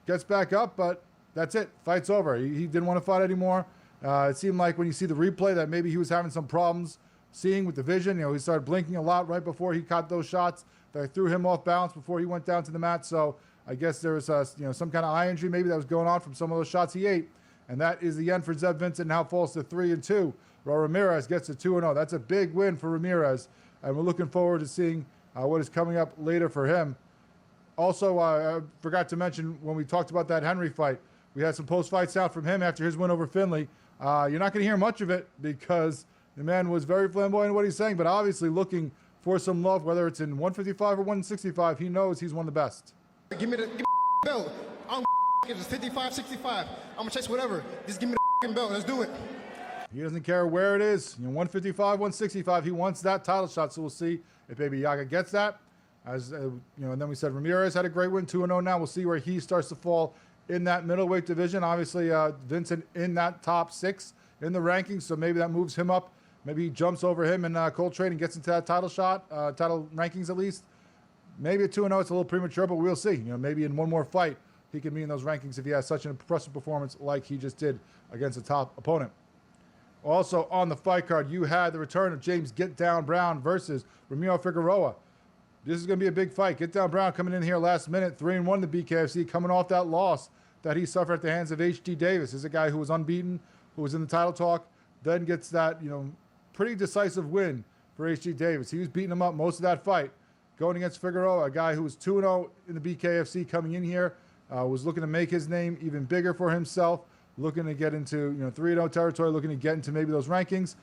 gets back up, but that's it. Fight's over. He didn't want to fight anymore. It seemed like when you see the replay that maybe he was having some problems seeing with the vision. He started blinking a lot right before he caught those shots that threw him off balance before he went down to the mat. So I guess there was some kind of eye injury maybe that was going on from some of those shots he ate. And that is the end for Zeb Vincent. Now falls to 3-2. While Ramirez gets to 2-0. That's a big win for Ramirez. And we're looking forward to seeing what is coming up later for him. Also, I forgot to mention when we talked about that Henry fight, we had some post-fight sound from him after his win over Finley. You're not going to hear much of it because the man was very flamboyant in what he's saying, but obviously looking for some love, whether it's in 155 or 165. He knows he's one of the best. Give me the belt. I'm it's 55, 65. I'm going to chase whatever. Just give me the belt. Let's do it. He doesn't care where it is. 155, 165. He wants that title shot, so we'll see if Baby Yaga gets that. As and then we said Ramirez had a great win, 2-0 now. We'll see where he starts to fall in that middleweight division. Obviously, Vincent in that top 6 in the rankings, so maybe that moves him up. Maybe he jumps over him and Coltrane and gets into that title shot, title rankings at least. Maybe at 2-0, it's a little premature, but we'll see. Maybe in one more fight, he can be in those rankings if he has such an impressive performance like he just did against a top opponent. Also on the fight card, you had the return of James Get Down Brown versus Ramiro Figueroa. This is going to be a big fight. Get Down Brown coming in here last minute, 3-1 in the BKFC, coming off that loss that he suffered at the hands of H.D. Davis. This is a guy who was unbeaten, who was in the title talk, then gets that, pretty decisive win for H.D. Davis. He was beating him up most of that fight. Going against Figueroa, a guy who was 2-0 in the BKFC coming in here, was looking to make his name even bigger for himself, looking to get into 3-0 territory, looking to get into maybe those rankings.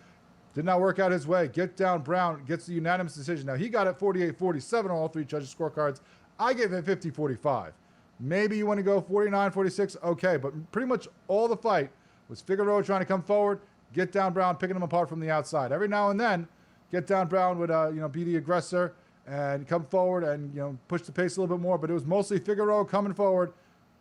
Did not work out his way. Get Down Brown gets the unanimous decision. Now, he got it 48-47 on all 3 judges' scorecards. I gave it 50-45. Maybe you want to go 49-46, okay, but pretty much all the fight was Figueroa trying to come forward, Get Down Brown picking him apart from the outside. Every now and then, Get Down Brown would be the aggressor and come forward and push the pace a little bit more, but it was mostly Figueroa coming forward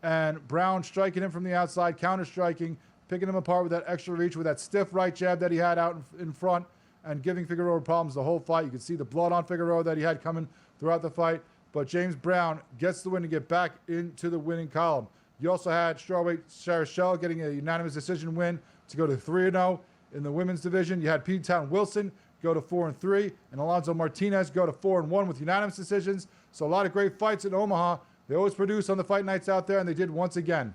and Brown striking him from the outside, counter-striking, picking him apart with that extra reach, with that stiff right jab that he had out in front, and giving Figueroa problems the whole fight. You could see the blood on Figueroa that he had coming throughout the fight. But James Brown gets the win to get back into the winning column. You also had strawweight Sarah getting a unanimous decision win to go to 3-0 in the women's division. You had P-Town Wilson go to 4-3, and Alonzo Martinez go to 4-1 with unanimous decisions. So a lot of great fights in Omaha. They always produce on the fight nights out there, and they did once again.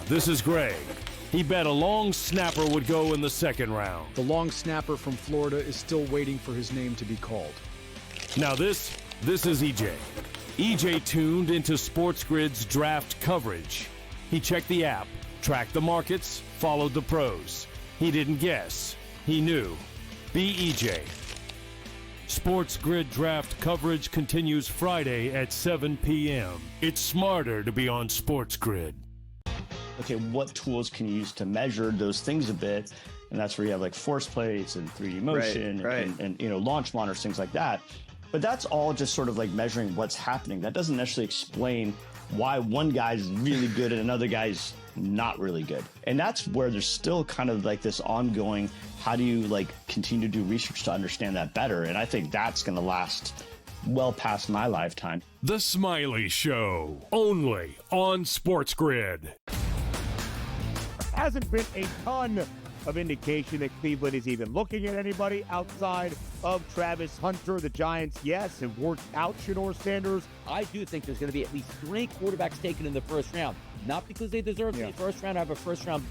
This is Greg. He bet a long snapper would go in the second round. The long snapper from Florida is still waiting for his name to be called. Now this is EJ. EJ tuned into SportsGrid's draft coverage. He checked the app, tracked the markets, followed the pros. He didn't guess. He knew. BEJ. SportsGrid draft coverage continues Friday at 7 p.m. It's smarter to be on SportsGrid. Okay, what tools can you use to measure those things a bit? And that's where you have like force plates and 3D motion and you know, launch monitors, things like that. But that's all just sort of like measuring what's happening. That doesn't necessarily explain why one guy's really good and another guy's not really good. And that's where there's still kind of like this ongoing, how do you like continue to do research to understand that better? And I think that's going to last well past my lifetime. The Smiley Show, only on SportsGrid. Hasn't been a ton of indication that Cleveland is even looking at anybody outside of Travis Hunter. The Giants, yes, have worked out Shedeur Sanders. I do think there's going to be at least 3 quarterbacks taken in the first round. Not because they deserve the first round, have a first round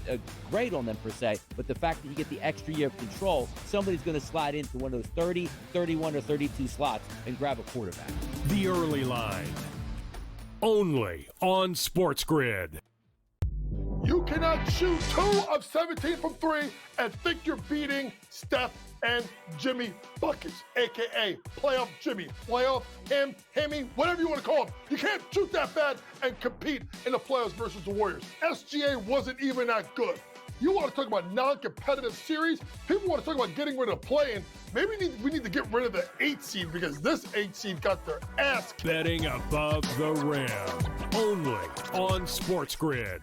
grade on them per se, but the fact that you get the extra year of control, somebody's going to slide into one of those 30, 31, or 32 slots and grab a quarterback. The Early Line, only on SportsGrid. You cannot shoot 2 of 17 from 3 and think you're beating Steph and Jimmy Buckets, a.k.a. Playoff Jimmy, Playoff him, Himmy, whatever you want to call him. You can't shoot that bad and compete in the playoffs versus the Warriors. SGA wasn't even that good. You want to talk about non-competitive series? People want to talk about getting rid of play-in. Maybe we need to get rid of the 8 seed because this 8 seed got their ass kicked. Betting above the rim, only on SportsGrid.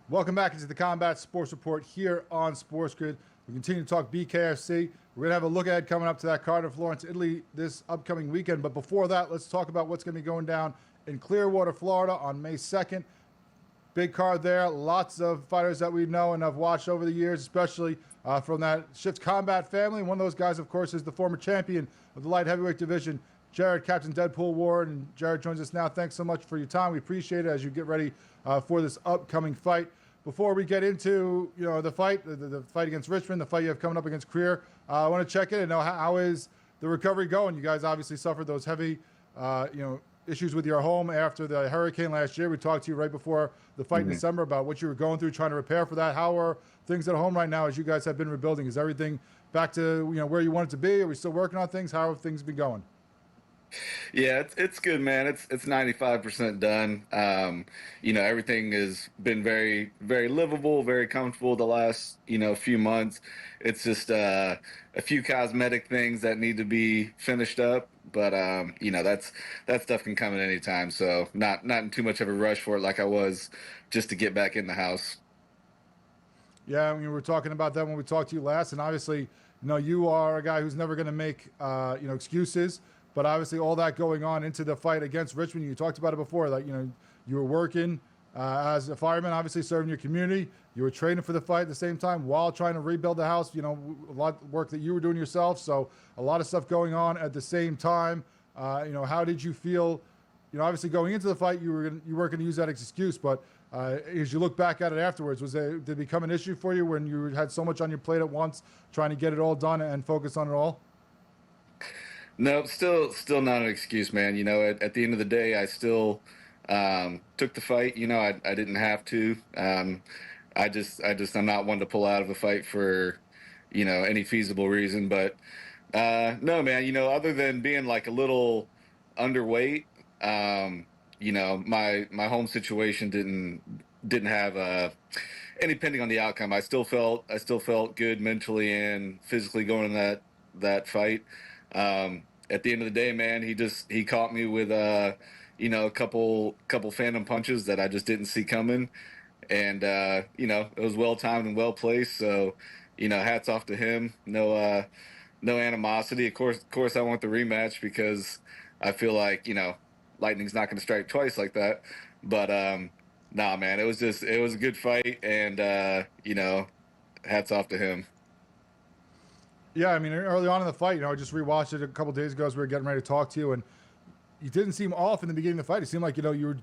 Welcome back into the Combat Sports Report here on SportsGrid. We continue to talk BKFC. We're going to have a look ahead coming up to that card in Florence, Italy this upcoming weekend. But before that, let's talk about what's going to be going down in Clearwater, Florida on May 2nd. Big card there. Lots of fighters that we know and have watched over the years, especially from that Shift Combat family. One of those guys, of course, is the former champion of the light heavyweight division, Jared, Captain Deadpool Ward. And Jared joins us now. Thanks so much for your time. We appreciate it as you get ready for this upcoming fight. Before we get into the fight, the fight against Richmond, the fight you have coming up against Creer, I want to check in and know how is the recovery going. You guys obviously suffered those heavy, issues with your home after the hurricane last year. We talked to you right before the fight in December about what you were going through, trying to prepare for that. How are things at home right now as you guys have been rebuilding? Is everything back to where you want it to be? Are we still working on things? How have things been going? Yeah, it's good, man. It's 95% done. Everything has been very, very livable, very comfortable the last, few months. It's just a few cosmetic things that need to be finished up. But, that stuff can come at any time. So not in too much of a rush for it like I was just to get back in the house. Yeah, we were talking about that when we talked to you last. And obviously, you are a guy who's never going to make, excuses. But obviously all that going on into the fight against Richmond, you talked about it before, that, you were working as a fireman, obviously serving your community. You were training for the fight at the same time while trying to rebuild the house, a lot of work that you were doing yourself. So a lot of stuff going on at the same time. How did you feel, obviously going into the fight, you weren't going to use that as an excuse, but as you look back at it afterwards, did it become an issue for you when you had so much on your plate at once, trying to get it all done and focus on it all? No, still not an excuse, man. At the end of the day, I still took the fight. I didn't have to. I'm not one to pull out of a fight for, any feasible reason. But no, man. Other than being like a little underweight, my home situation didn't have any pending on the outcome. I still felt good mentally and physically going in that fight. At the end of the day, man, he caught me with a couple phantom punches that I just didn't see coming, and it was well timed and well placed. So, hats off to him. No animosity. Of course, I want the rematch because I feel like lightning's not going to strike twice like that. But nah, man, it was a good fight, and hats off to him. Yeah, I mean, early on in the fight, I just rewatched it a couple days ago as we were getting ready to talk to you, and you didn't seem off in the beginning of the fight. It seemed like, you were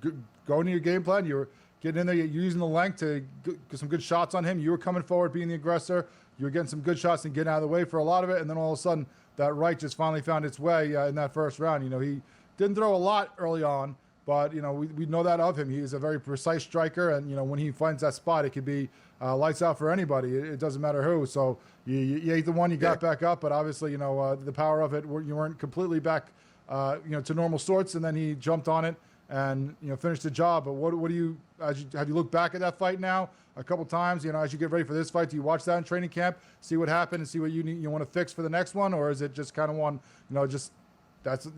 going to your game plan. You getting in there, you're using the length to get some good shots on him. You were coming forward, being the aggressor. You were getting some good shots and getting out of the way for a lot of it. And then all of a sudden, that right just finally found its way in that first round. He didn't throw a lot early on, but, we know that of him. He is a very precise striker. And, when he finds that spot, it could be lights out for anybody. It doesn't matter who. So you ate the one, you got back up. But obviously, the power of it, you weren't completely back, to normal sorts. And then he jumped on it and, finished the job. But what do you, have you looked back at that fight now a couple times, as you get ready for this fight? Do you watch that in training camp, see what happened and see what you want to fix for the next one? Or is it just kind of one, it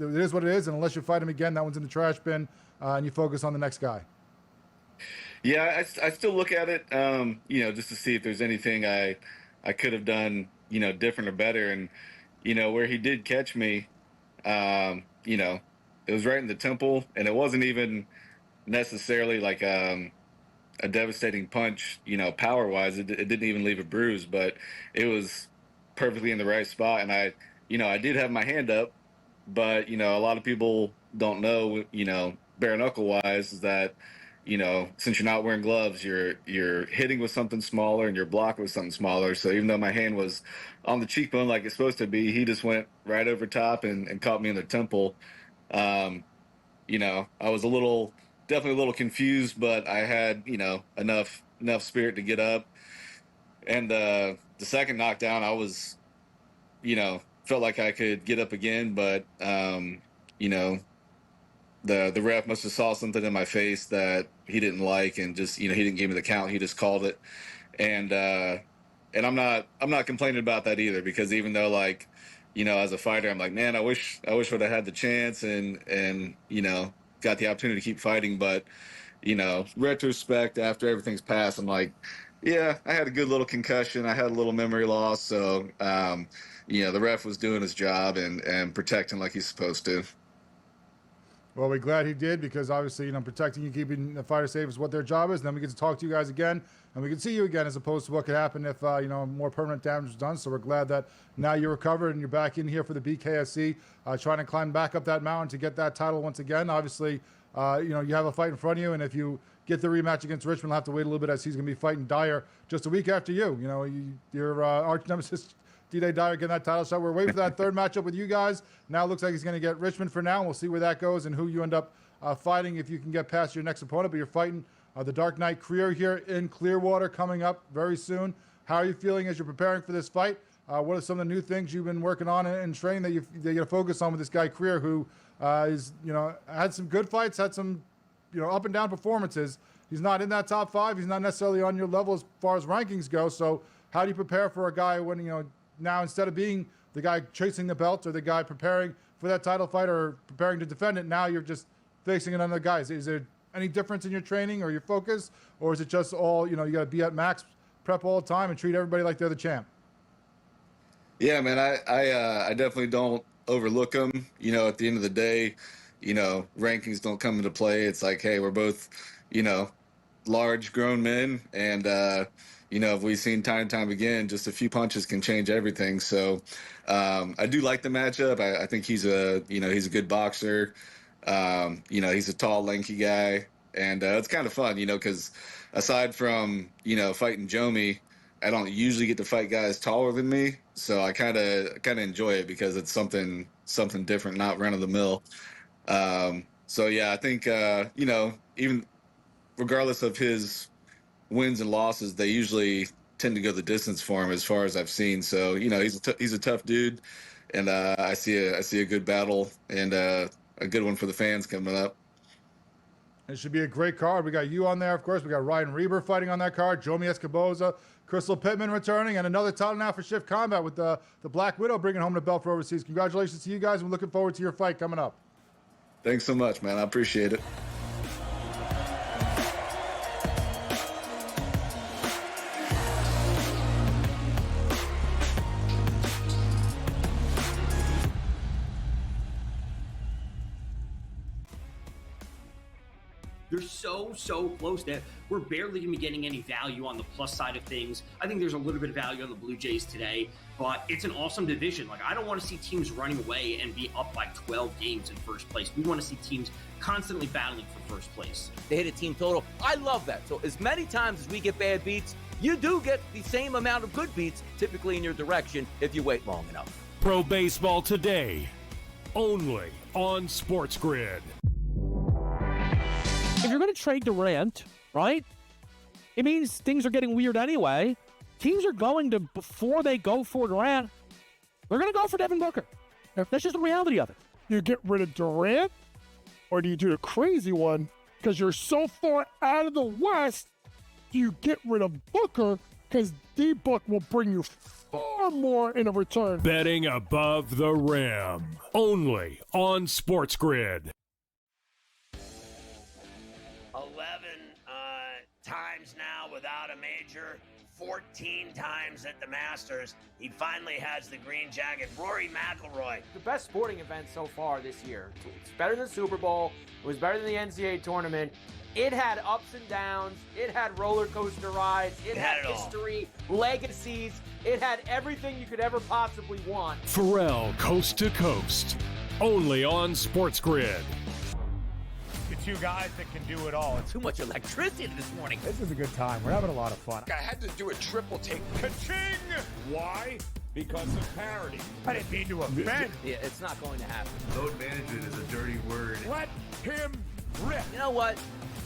is what it is. And unless you fight him again, that one's in the trash bin and you focus on the next guy. Yeah, I still look at it, just to see if there's anything I could have done, different or better. And, where he did catch me, it was right in the temple, and it wasn't even necessarily like a devastating punch, power-wise. It didn't even leave a bruise, but it was perfectly in the right spot. And I did have my hand up, but, a lot of people don't know, bare knuckle-wise, is that, since you're not wearing gloves, you're hitting with something smaller and you're blocking with something smaller. So even though my hand was on the cheekbone like it's supposed to be, he just went right over top and caught me in the temple. I was definitely a little confused, but I had, enough spirit to get up. And the second knockdown, I was, felt like I could get up again, but, the ref must have saw something in my face that he didn't like, and just, he didn't give me the count. He just called it. And I'm not complaining about that either, because even though, like, as a fighter, I'm like, man, I wish would have had the chance and got the opportunity to keep fighting. But, retrospect, after everything's passed, I'm like, yeah, I had a good little concussion. I had a little memory loss. So, the ref was doing his job and protecting like he's supposed to. Well, we're glad he did, because obviously, protecting you, keeping the fighter safe is what their job is. And then we get to talk to you guys again, and we can see you again, as opposed to what could happen if, more permanent damage was done. So we're glad that now you're recovered and you're back in here for the BKFC, trying to climb back up that mountain to get that title once again. Obviously, you have a fight in front of you, and if you get the rematch against Richmond, we'll have to wait a little bit, as he's going to be fighting Dyer just a week after you. Your arch nemesis, D-Day Dyer, getting that title shot. We're waiting for that third matchup with you guys. Now it looks like he's going to get Richmond for now. We'll see where that goes and who you end up fighting, if you can get past your next opponent. But you're fighting the Dark Knight Creer here in Clearwater coming up very soon. How are you feeling as you're preparing for this fight? What are some of the new things you've been working on in training that you're going to focus on with this guy Creer, who is, had some good fights, had some, up and down performances. He's not in that top five. He's not necessarily on your level as far as rankings go. So how do you prepare for a guy when, now instead of being the guy chasing the belt or the guy preparing for that title fight or preparing to defend it, now you're just facing another guy? Is there any difference in your training or your focus, or is it just all, you got to be at max prep all the time and treat everybody like they're the champ? Yeah, man, I definitely don't overlook them. At the end of the day, rankings don't come into play. It's like, hey, we're both, large grown men, and if we've seen time and time again, just a few punches can change everything. So I do like the matchup. I think he's a good boxer. He's a tall, lanky guy, and it's kind of fun, because aside from fighting Jomi, I don't usually get to fight guys taller than me. So I kind of enjoy it, because it's something different, not run of the mill. So yeah, I think even regardless of his wins and losses, they usually tend to go the distance for him, as far as I've seen. So he's a tough dude, and I see a good battle and a good one for the fans coming up. It should be a great card. We got you on there, of course. We got Ryan Reber fighting on that card, Jomi Escoboza, Crystal Pittman returning, and another title now for Shift Combat with the Black Widow bringing home the belt for overseas. Congratulations to you guys. I'm looking forward to your fight coming up. Thanks so much, man. I appreciate it. They're so close that we're barely going to be getting any value on the plus side of things. I think there's a little bit of value on the Blue Jays today, but it's an awesome division. Like, I don't want to see teams running away and be up by 12 games in first place. We want to see teams constantly battling for first place. They hit a team total. I love that. So as many times as we get bad beats, you do get the same amount of good beats, typically in your direction, if you wait long enough. Pro Baseball Today, only on SportsGrid. If you're going to trade Durant, right, it means things are getting weird anyway. Teams are going to, before they go for Durant, they're going to go for Devin Booker. That's just the reality of it. You get rid of Durant, or do you do the crazy one because you're so far out of the West? You get rid of Booker because D-Book will bring you far more in a return. Betting above the rim, only on SportsGrid. 11 times now without a major, 14 times at the Masters. He finally has the green jacket. Rory McIlroy. The best sporting event so far this year. It's better than the Super Bowl. It was better than the NCAA tournament. It had ups and downs. It had roller coaster rides. It had history, legacies. It had everything you could ever possibly want. Tyrell, coast to coast, only on SportsGrid. The two guys that can do it all. Too much electricity this morning. This is a good time. We're having a lot of fun. I had to do a triple take. Ka-ching! Why? Because of parity. I didn't mean to offend. Yeah, it's not going to happen. Load management is a dirty word. Let him rip. You know what?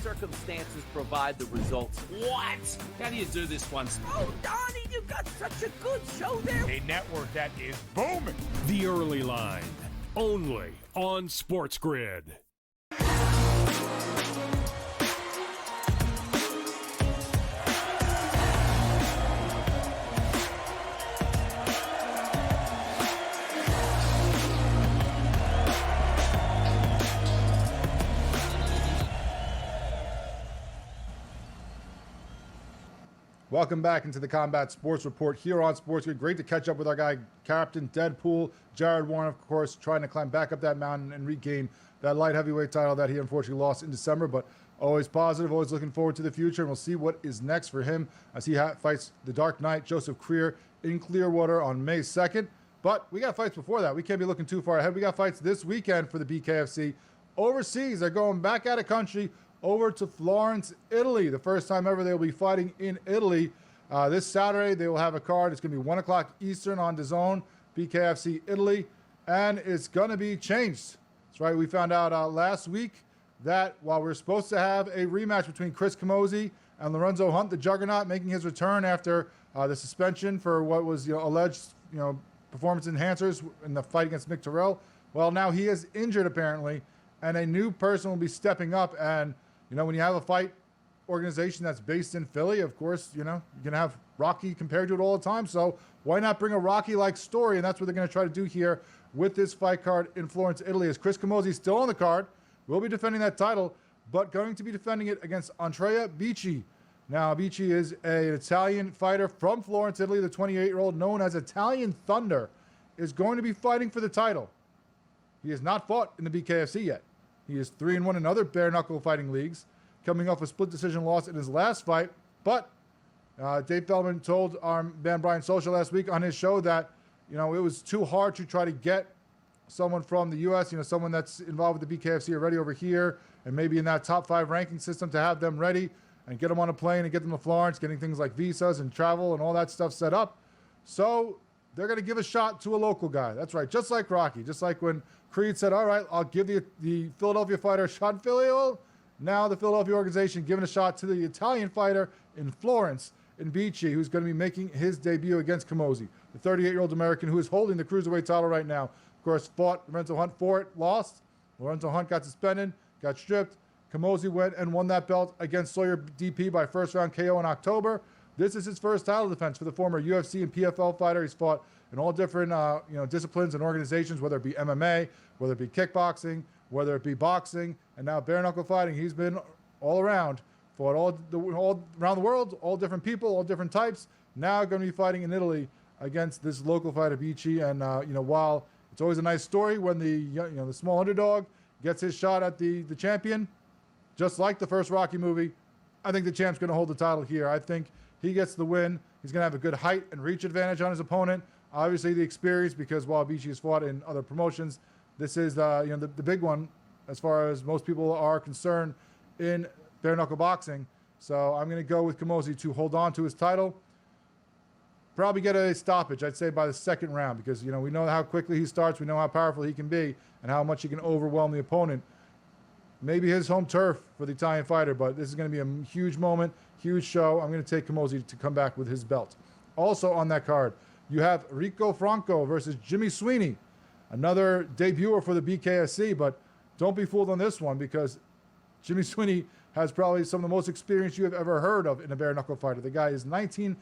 Circumstances provide the results. What? How do you do this once? Oh, Donnie, you got such a good show there. A network that is booming. The Early Line, only on SportsGrid. Welcome back into the Combat Sports Report here on SportsGrid. Great to catch up with our guy, Captain Deadpool, Jared Warren, of course, trying to climb back up that mountain and regain that light heavyweight title that he unfortunately lost in December, but always positive, always looking forward to the future, and we'll see what is next for him as he fights the Dark Knight, Joseph Creer, in Clearwater on May 2nd. But we got fights before that. We can't be looking too far ahead. We got fights this weekend for the BKFC. Overseas, they're going back out of country over to Florence, Italy. The first time ever they'll be fighting in Italy. This Saturday, they will have a card. It's going to be 1 o'clock Eastern on DAZN, BKFC Italy, and it's going to be changed. That's right. We found out last week that while we're supposed to have a rematch between Chris Camozzi and Lorenzo Hunt, the Juggernaut, making his return after the suspension for what was alleged performance enhancers in the fight against Mick Tyrell. Well, now he is injured apparently, and a new person will be stepping up. And when you have a fight organization that's based in Philly, of course, you're going to have Rocky compared to it all the time. So why not bring a Rocky-like story? And that's what they're going to try to do here with this fight card in Florence, Italy. As Chris Camozzi is still on the card, will be defending that title, but going to be defending it against Andrea Bici. Now, Bici is an Italian fighter from Florence, Italy. The 28-year-old, known as Italian Thunder, is going to be fighting for the title. He has not fought in the BKFC yet. He is 3-1 in other bare-knuckle fighting leagues, coming off a split decision loss in his last fight. But Dave Feldman told our man Brian Social last week on his show that, it was too hard to try to get someone from the U.S., someone that's involved with the BKFC already over here and maybe in that top 5 ranking system, to have them ready and get them on a plane and get them to Florence, getting things like visas and travel and all that stuff set up. So they're going to give a shot to a local guy. That's right. Just like Rocky, just like when Creed said, all right, I'll give the Philadelphia fighter a shot in Philly. Well, now the Philadelphia organization giving a shot to the Italian fighter in Florence, in Bici, who's going to be making his debut against Camozzi, the 38-year-old American who is holding the cruiserweight title right now. Of course, fought Lorenzo Hunt for it, lost. Lorenzo Hunt got suspended, got stripped. Camozzi went and won that belt against Sawyer DP by first-round KO in October. This is his first title defense for the former UFC and PFL fighter. He's fought in all different disciplines and organizations, whether it be MMA, whether it be kickboxing, whether it be boxing, and now bare-knuckle fighting. He's been all around, fought all around the world, all different people, all different types. Now going to be fighting in Italy against this local fighter, Bici. And while it's always a nice story when the small underdog gets his shot at the champion, just like the first Rocky movie, I think the champ's going to hold the title here. I think he gets the win. He's going to have a good height and reach advantage on his opponent. Obviously, the experience, because while Bichi has fought in other promotions, this is the big one as far as most people are concerned in bare knuckle boxing. So I'm going to go with Camozzi to hold on to his title. Probably get a stoppage, I'd say, by the second round, because we know how quickly he starts, we know how powerful he can be, and how much he can overwhelm the opponent. Maybe his home turf for the Italian fighter, but this is going to be a huge moment, huge show. I'm going to take Camozzi to come back with his belt. Also on that card, you have Rico Franco versus Jimmy Sweeney, another debuter for the BKFC, but don't be fooled on this one, because Jimmy Sweeney has probably some of the most experience you have ever heard of in a bare knuckle fighter. The guy is 19-4,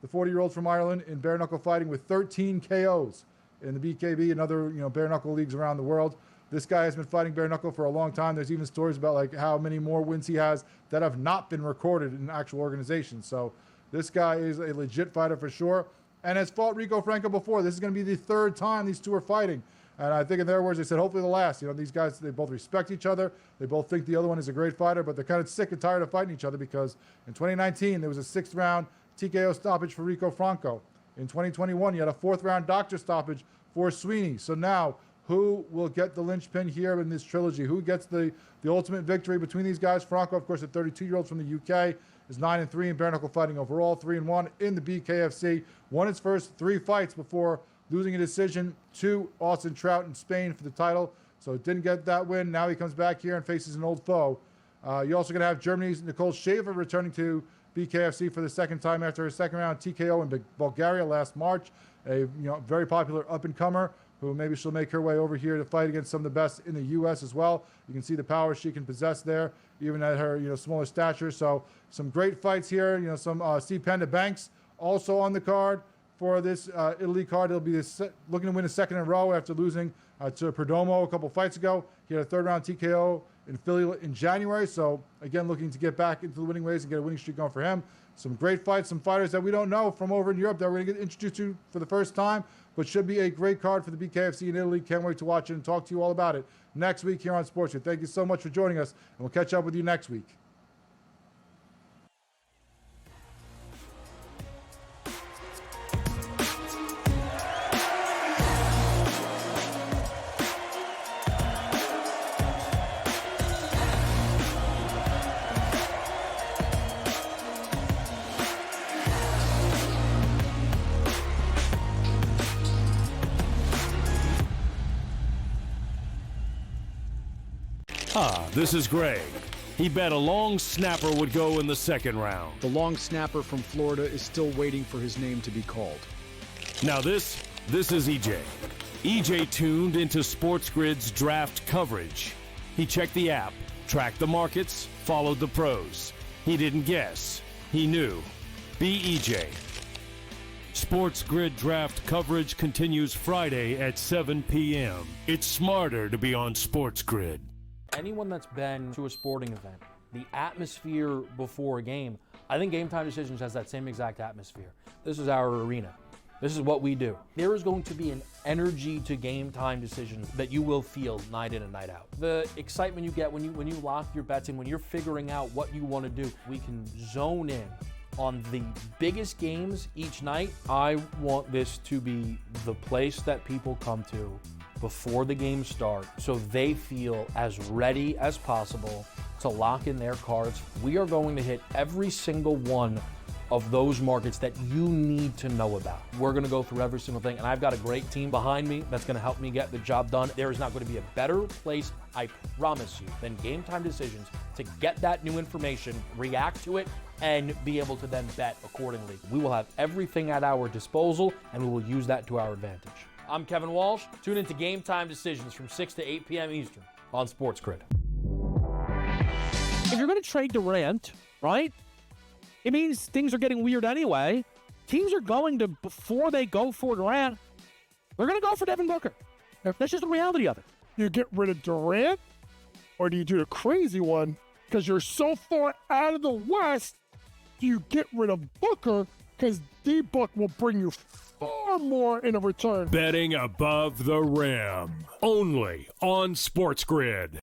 the 40-year-old from Ireland, in bare knuckle fighting with 13 KOs in the BKB and other bare knuckle leagues around the world. This guy has been fighting bare knuckle for a long time. There's even stories about like how many more wins he has that have not been recorded in actual organizations. So this guy is a legit fighter for sure, and has fought Rico Franco before. This is going to be the third time these two are fighting. And I think in their words, they said, hopefully the last. These guys, they both respect each other. They both think the other one is a great fighter, but they're kind of sick and tired of fighting each other, because in 2019, there was a 6th round TKO stoppage for Rico Franco. In 2021, you had a 4th round doctor stoppage for Sweeney. So now, who will get the linchpin here in this trilogy? Who gets the ultimate victory between these guys? Franco, of course, a 32-year-old from the UK, is 9-3 in bare knuckle fighting overall, 3-1 in the BKFC. Won his first 3 fights before losing a decision to Austin Trout in Spain for the title. So didn't get that win. Now he comes back here and faces an old foe. You're also going to have Germany's Nicole Shaver returning to BKFC for the second time after her 2nd round TKO in Bulgaria last March. A very popular up-and-comer who maybe she'll make her way over here to fight against some of the best in the U.S. as well. You can see the power she can possess there, even at her smaller stature. So some great fights here. Some C. Panda Banks also on the card. For this Italy card, he'll be looking to win a 2nd in a row after losing to Perdomo a couple fights ago. He had a 3rd round TKO in Philly in January. So again, looking to get back into the winning ways and get a winning streak going for him. Some great fights, some fighters that we don't know from over in Europe that we're going to get introduced to for the first time, but should be a great card for the BKFC in Italy. Can't wait to watch it and talk to you all about it next week here on SportsGrid. Thank you so much for joining us, and we'll catch up with you next week. This is Greg. He bet a long snapper would go in the 2nd round. The long snapper from Florida is still waiting for his name to be called. Now this is EJ. EJ tuned into SportsGrid's draft coverage. He checked the app, tracked the markets, followed the pros. He didn't guess. He knew. Be EJ. SportsGrid draft coverage continues Friday at 7 p.m. It's smarter to be on SportsGrid. Anyone that's been to a sporting event, the atmosphere before a game, I think Game Time Decisions has that same exact atmosphere. This is our arena. This is what we do. There is going to be an energy to Game Time Decisions that you will feel night in and night out. The excitement you get when you lock your bets in, when you're figuring out what you want to do, we can zone in on the biggest games each night. I want this to be the place that people come to before the games start, so they feel as ready as possible to lock in their cards. We are going to hit every single one of those markets that you need to know about. We're going to go through every single thing, and I've got a great team behind me that's going to help me get the job done. There is not going to be a better place, I promise you, than Game Time Decisions to get that new information, react to it, and be able to then bet accordingly. We will have everything at our disposal, and we will use that to our advantage. I'm Kevin Walsh. Tune into Game Time Decisions from 6 to 8 p.m. Eastern on SportsGrid. If you're going to trade Durant, right, it means things are getting weird anyway. Teams are going to, before they go for Durant, they're going to go for Devin Booker. That's just the reality of it. You get rid of Durant, or do you do the crazy one? Because you're so far out of the West, do you get rid of Booker? Because D-Book will bring you far more in a return. Betting above the rim. Only on SportsGrid.